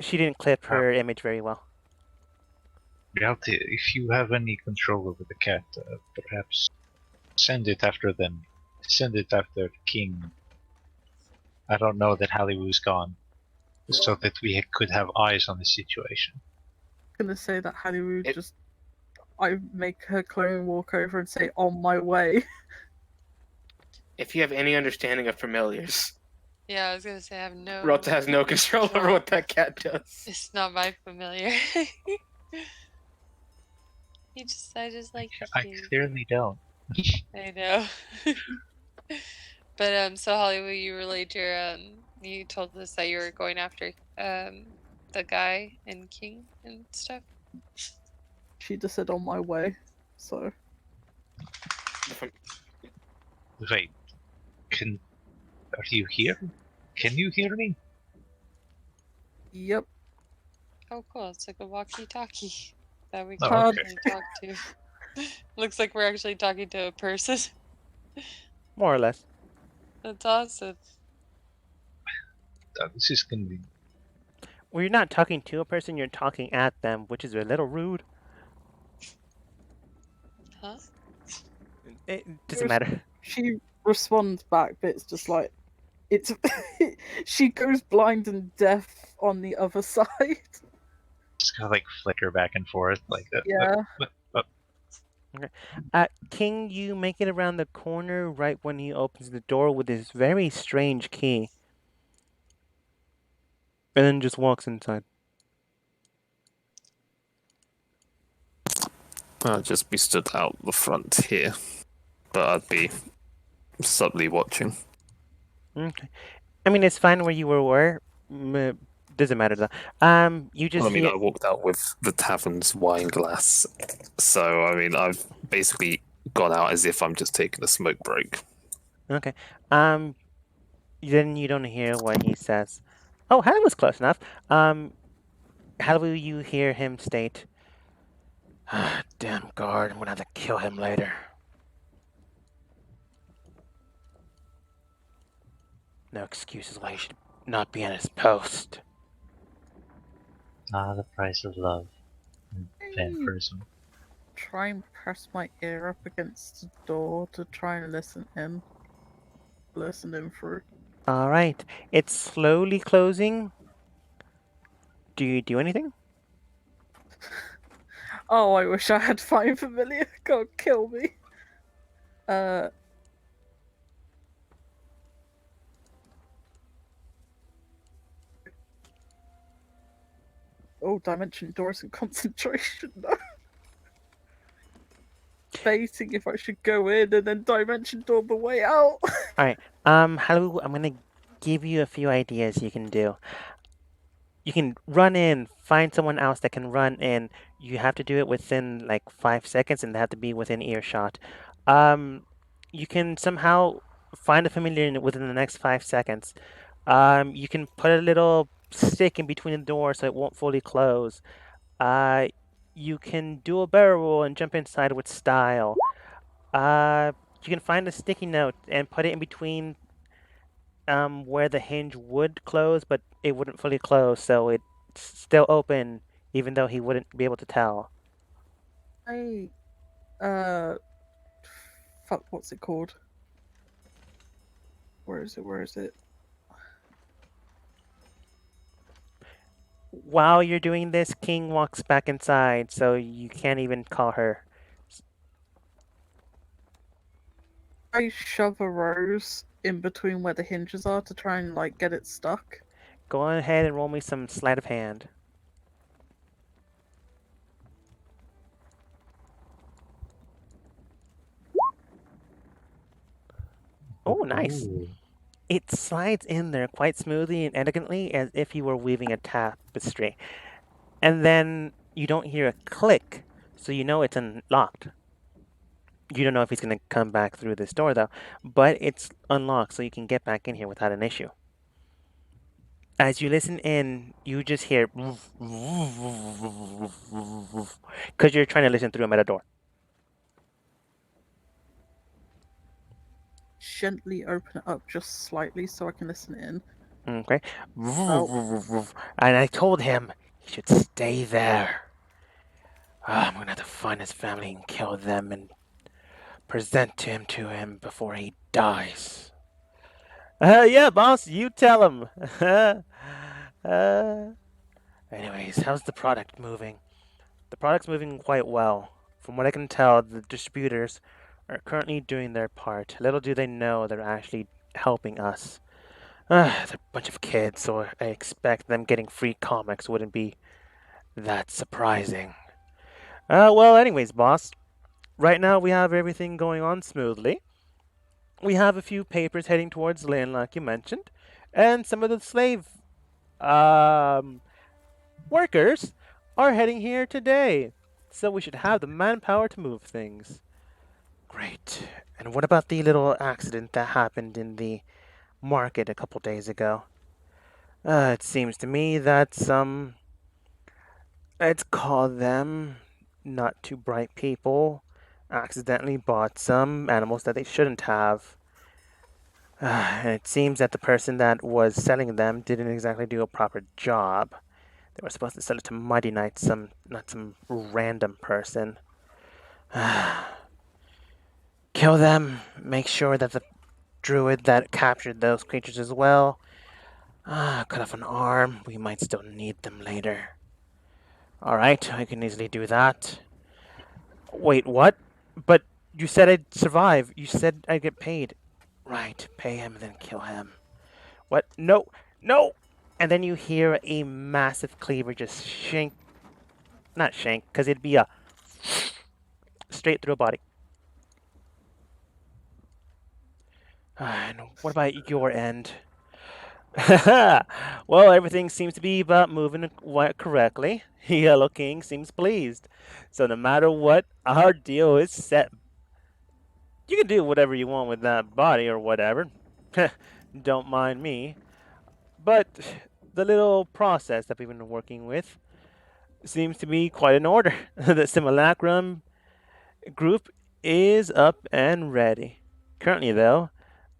She didn't clip her image very well. Reality, if you have any control over the cat, perhaps send it after them. Send it after King. I don't know that Hollywood's gone, so that we could have eyes on the situation. Gonna say that Hollywood I make her clone walk over and say, "On my way." If you have any understanding of familiars, Yeah, I was gonna say I have no. Rota has no control over what that cat does. It's not my familiar. I just like. I clearly don't. I know. But so Hollywood, you relayed your you told us that you were going after the guy and King and stuff. She just said, "On my way." So Wait, are you here? Can you hear me? yep. Oh, cool! It's like a walkie-talkie that we Oh, can okay. actually talk to. Looks like we're actually talking to a person. More or less. That's awesome. This is convenient. Well, you're not talking to a person, you're talking at them, which is a little rude. Huh? It doesn't matter. She responds back, but it's just like it's. She goes blind and deaf on the other side. Just kind of like flicker back and forth like that. Yeah. King, you make it around the corner right when he opens the door with this very strange key. And then just walks inside. I'll just be stood out the front here, but I'd be subtly watching. Okay. I mean, it's fine where you were. Doesn't matter though. You just I mean, see I walked out with the tavern's wine glass, so I mean, I've basically gone out as if I'm just taking a smoke break. Okay. Then you don't hear what he says. Oh, Hannah was close enough. How will you hear him state, damn guard, I'm gonna have to kill him later. No excuses why he should not be on his post. Ah, the price of love and vampirism. Try and press my ear up against the door to try and listen in through. Alright. It's slowly closing. Do you do anything? Oh, I wish I had Find Familiar. God, kill me. Oh, Dimension Doors and concentration though. Debating if I should go in and then Dimension Door the way out. Alright. Halu, I'm gonna give you a few ideas you can do. You can run in, find someone else that can run in. You have to do it within like 5 seconds and they have to be within earshot. You can somehow find a familiar within the next 5 seconds. You can put a little stick in between the doors so it won't fully close. You can do a barrel roll and jump inside with style. You can find a sticky note and put it in between where the hinge would close, but it wouldn't fully close, so it's still open, even though he wouldn't be able to tell. I uh fuck, what's it called? Where is it? Where is it? While you're doing this, King walks back inside, so you can't even call her. I shove a rose in between where the hinges are to try and like get it stuck. Go ahead and roll me some sleight of hand. Oh, nice. Ooh. It slides in there quite smoothly and elegantly as if you were weaving a tapestry. And then you don't hear a click, so you know it's unlocked. You don't know if he's going to come back through this door, though, but it's unlocked, so you can get back in here without an issue. As you listen in, you just hear because you're trying to listen through a metal door. Gently open it up just slightly so I can listen in. Okay. And I told him he should stay there. I'm gonna have to find his family and kill them and present him to him before he dies. Yeah, boss, you tell him. Anyways, how's the product moving? The product's moving quite well. From what I can tell, the distributors are currently doing their part. Little do they know they're actually helping us. They're a bunch of kids, so I expect them getting free comics wouldn't be that surprising. Well, anyways, boss, right now we have everything going on smoothly. We have a few papers heading towards Lynn, like you mentioned, and some of the slave workers are heading here today. So we should have the manpower to move things. Great. And what about the little accident that happened in the market a couple days ago? It seems to me that some, let's call them not too bright people, accidentally bought some animals that they shouldn't have. And it seems that the person that was selling them didn't exactly do a proper job. They were supposed to sell it to Mighty Knight, not some random person. Kill them, make sure that the druid that captured those creatures as well. Cut off an arm, we might still need them later. Alright, I can easily do that. Wait, what? But you said I'd survive. You said I'd get paid. Right, pay him, then kill him. What? No! No! And then you hear a massive cleaver just shank. Not shank, because it'd be a straight through a body. And what about your end? Well, everything seems to be about moving correctly. Yellow King seems pleased. So no matter what, our deal is set. You can do whatever you want with that body or whatever. Don't mind me. But the little process that we've been working with seems to be quite in order. The Simulacrum group is up and ready. Currently, though,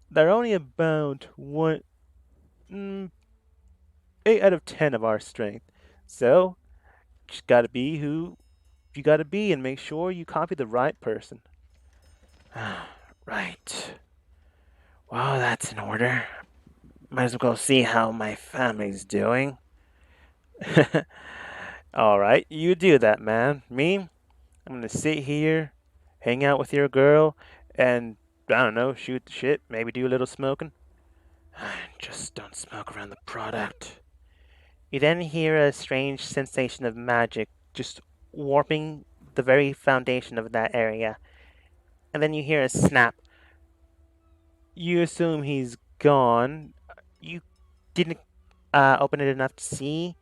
they're only about 8 out of 10 of our strength. So, just gotta be who you gotta be and make sure you copy the right person. Right. Well, that's in order. Might as well go see how my family's doing. Alright, you do that, man. Me, I'm gonna sit here, hang out with your girl, and, I don't know, shoot the shit, maybe do a little smoking. Just don't smoke around the product. You then hear a strange sensation of magic just warping the very foundation of that area. And then you hear a snap. You assume he's gone. You didn't open it enough to see,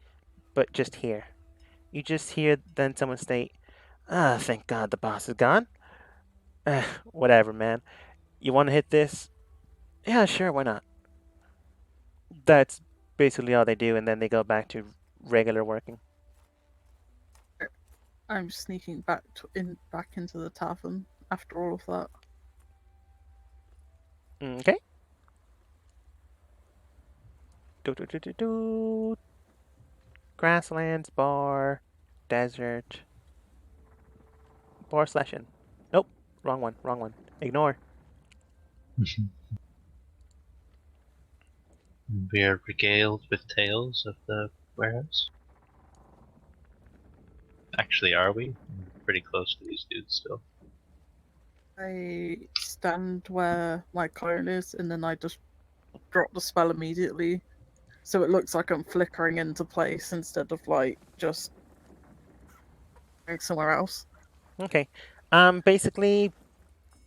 but just hear. You just hear then someone state, thank God the boss is gone. Whatever, man. You want to hit this? Yeah, sure, why not? That's basically all they do, and then they go back to regular working. I'm sneaking back into the tavern after all of that. Okay. Do. Grasslands, bar, desert. /in. Nope, wrong one, wrong one. Ignore. We are regaled with tales of the warehouse. Actually, are we? We're pretty close to these dudes still. I stand where my clone is, and then I just drop the spell immediately, so it looks like I'm flickering into place instead of like just going somewhere else. Okay. Basically,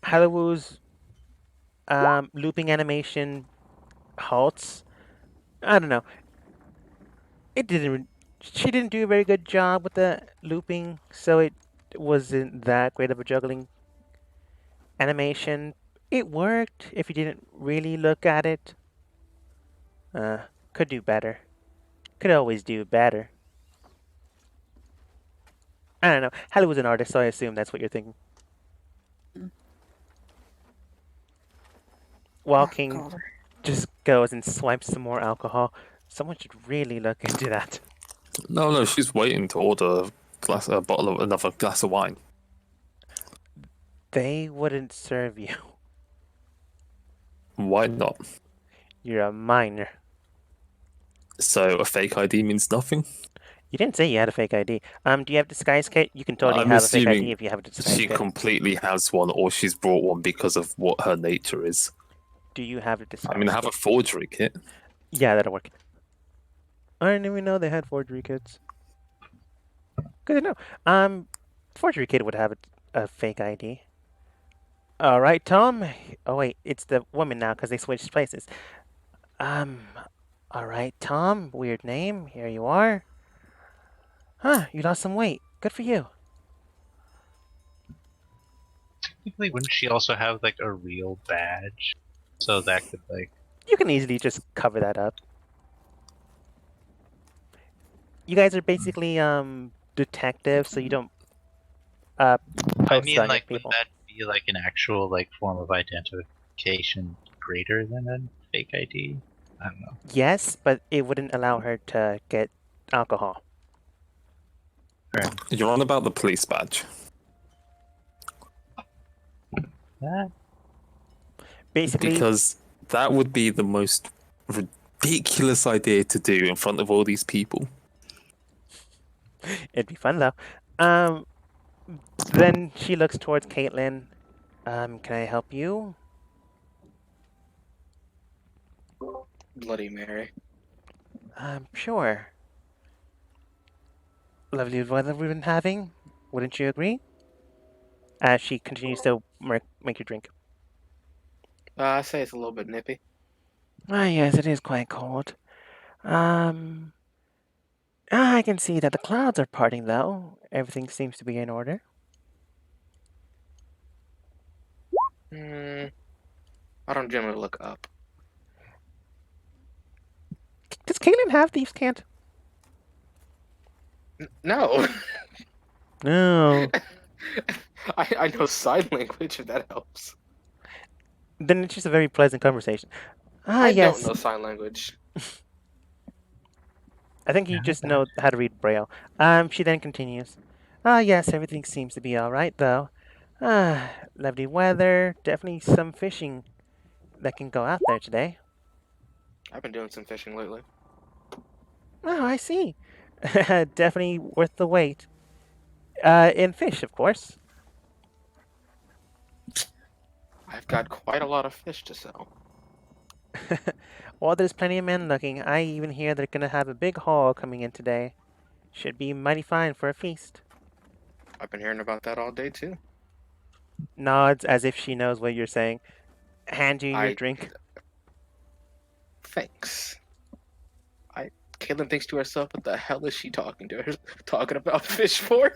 Hallowoo's looping animation halts. I don't know. It didn't. She didn't do a very good job with the looping, so it wasn't that great of a juggling animation. It worked if you didn't really look at it. Could do better. Could always do better. I don't know. Hallie was an artist, so I assume that's what you're thinking. Walking Oh, God. just goes and swipes some more alcohol. Someone should really look into that. No, she's waiting to order a bottle of another glass of wine. They wouldn't serve you. Why not? You're a minor. So a fake ID means nothing? You didn't say you had a fake ID. Do you have disguise kit? You can totally I'm have a fake assuming ID if you have a disguise She kit. completely has one, or she's brought one because of what her nature is. Do you have a disguise I mean, I have a kit? forgery kit. Yeah, that'll work. I didn't even know they had forgery kits. Good to know. Forgery kit would have a fake ID. All right, Tom. Oh wait, it's the woman now because they switched places. All right, Tom. Weird name. Here you are. Huh? You lost some weight. Good for you. Technically, wouldn't she also have like a real badge? So that could like. You can easily just cover that up. You guys are basically detectives, so you don't I post mean, on your like, would people. that be like an actual like form of identification greater than a fake ID? I don't know. Yes, but it wouldn't allow her to get alcohol. Fair You're on about the police badge. enough. Basically, Because that would be the most ridiculous idea to do in front of all these people. it'd be fun though. Then she looks towards Caitlin. Can I help you? Bloody Mary. Sure. Lovely weather we've been having. Wouldn't you agree? As she continues to make your drink. I say it's a little bit nippy. Ah, yes, it is quite cold. I can see that the clouds are parting, though. Everything seems to be in order. I don't generally look up. Does Caitlin have thieves' cant? No. No. I know sign language if that helps. Then it's just a very pleasant conversation. Ah, I yes. don't know sign language. I think you Yeah, just not know how to read Braille. She then continues. Ah, yes, everything seems to be all right, though. Ah, lovely weather. Definitely some fishing that can go out there today. I've been doing some fishing lately. Oh, I see. Definitely worth the wait. In fish, of course. I've got quite a lot of fish to sell. Well, there's plenty of men looking. I even hear they're gonna have a big haul coming in today. Should be mighty fine for a feast. I've been hearing about that all day too. Nods as if she knows what you're saying. Hand you your I- drink. Thanks. Caitlin thinks to herself, what the hell is she talking about fish for?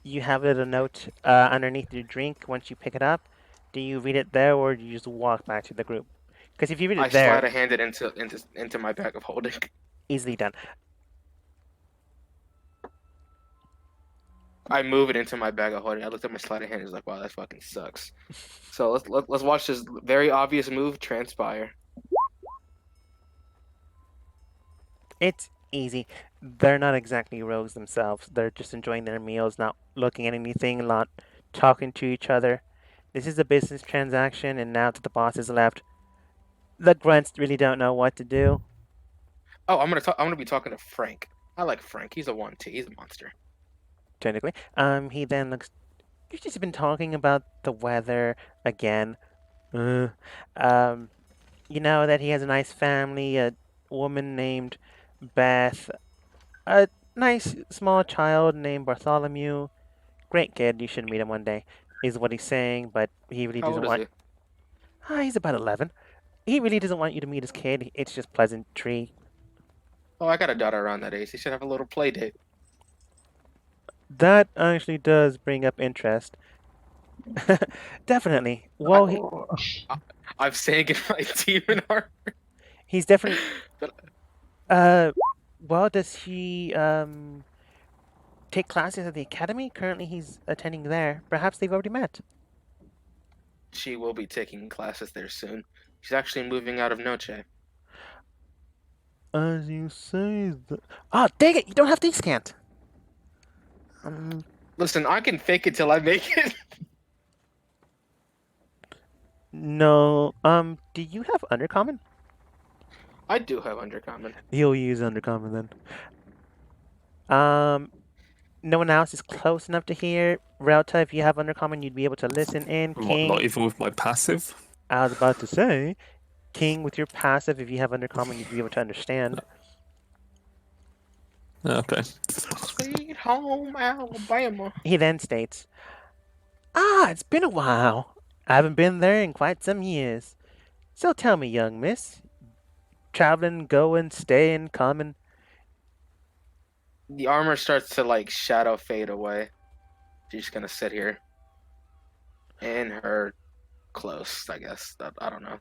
You have a little note underneath your drink once you pick it up. Do you read it there, or do you just walk back to the group? Because if you read it I there, sleight of hand it into my bag of holding. easily done. I move it into my bag of holding. I looked at my sleight of hand and was like, wow, that fucking sucks. So let's watch this very obvious move transpire. It's easy. They're not exactly rogues themselves. They're just enjoying their meals, not looking at anything, not talking to each other. This is a business transaction, and now that the boss has left, the grunts really don't know what to do. Oh, I'm gonna be talking to Frank. I like Frank. He's a 1T. He's a monster. Technically, he then looks. You've just been talking about the weather again. Uh, you know that he has a nice family, a woman named Beth, a nice small child named Bartholomew. Great kid, you should meet him one day, is what he's saying, but he really How doesn't old is want. he? He's about 11. He really doesn't want you to meet his kid. It's just pleasantry. Oh, I got a daughter around that age. He should have a little play date. That actually does bring up interest. Definitely. Well, I'm saying it my demon heart. he's definitely. But Well, does he take classes at the academy? Currently, he's attending there. Perhaps they've already met. she will be taking classes there soon. She's actually moving out of Noche. As you say, oh, dang it! You don't have Descant. Listen, I can fake it till I make it. No. Do you have Undercommon? I do have Undercommon. You'll use Undercommon then. No one else is close enough to hear. Relta, if you have Undercommon, you'd be able to listen in. What, King, not even with my passive? I was about to say, King, with your passive, if you have Undercommon, you'd be able to understand. Okay. Sweet home Alabama. He then states, it's been a while. I haven't been there in quite some years. So tell me, young miss, traveling, going, staying, coming. The armor starts to like shadow fade away. She's just gonna sit here. In her clothes, I guess. I don't know.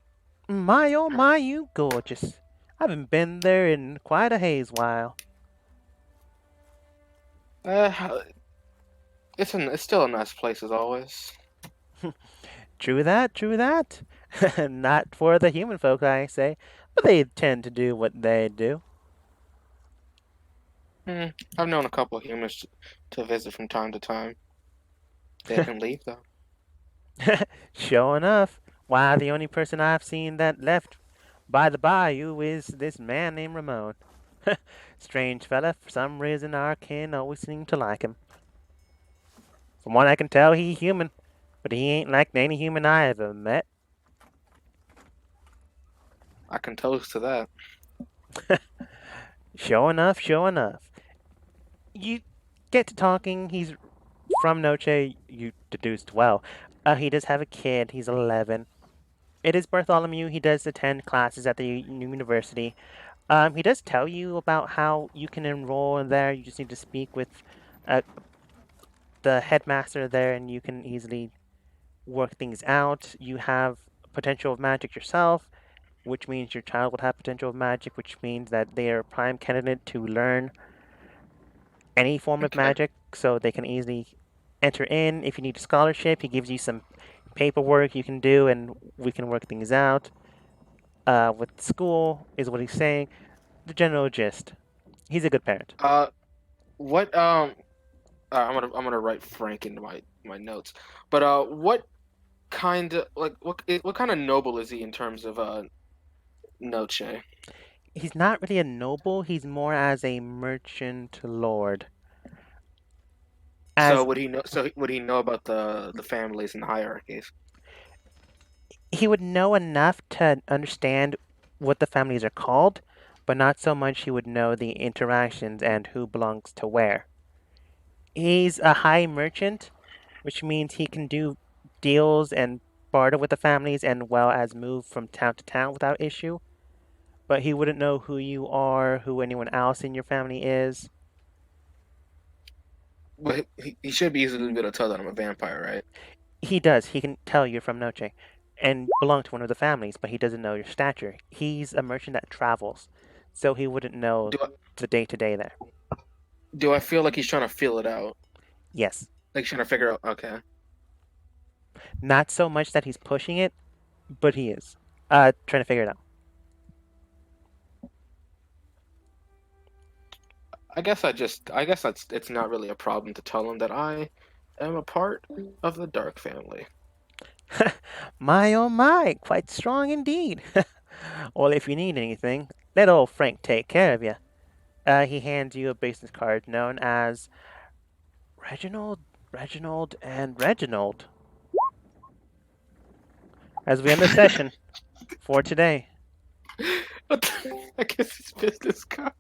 My oh my, you gorgeous. I haven't been there in quite a haze while. It's still a nice place as always. True that, true that. Not for the human folk, I say, but they tend to do what they do. I've known a couple of humans to visit from time to time. They didn't leave though. Sure enough. Why, the only person I've seen that left by the bayou is this man named Ramon. Strange fella, for some reason our kin always seem to like him. From what I can tell, he human, but he ain't like any human I ever met. I can toast to that. Sure enough, sure enough. You get to talking, he's from Noche, you deduced well. He does have a kid, he's 11. It is Bartholomew, he does attend classes at the university. He does tell you about how you can enroll in there, you just need to speak with the headmaster there and you can easily work things out. You have potential of magic yourself, which means your child will have potential of magic, which means that they are a prime candidate to learn any form of Okay. magic, so they can easily enter in. If you need a scholarship, he gives you some paperwork you can do, and we can work things out. With school, is what he's saying. The general gist. He's a good parent. What I'm gonna write Frank into my notes. But what kind of what kind of noble is he in terms of Noche? He's not really a noble. He's more as a merchant lord. So would he know? So would he know about the families and the hierarchies? He would know enough to understand what the families are called, but not so much he would know the interactions and who belongs to where. He's a high merchant, which means he can do deals and barter with the families and well as move from town to town without issue. But he wouldn't know who you are, who anyone else in your family is. Well, he should be easily able to tell that I'm a vampire, right? He does. He can tell you're from Noche and belong to one of the families, but he doesn't know your stature. He's a merchant that travels, so he wouldn't know the day-to-day there. Do I feel like he's trying to feel it out? Yes. Like he's trying to figure out. Okay. Not so much that he's pushing it, but he is. Trying to figure it out. I guess it's not really a problem to tell him that I am a part of the Dark family. My oh my, quite strong indeed. Well, if you need anything, let old Frank take care of you. He hands you a business card known as Reginald, and Reginald. As we end the session for today. I guess it's business card.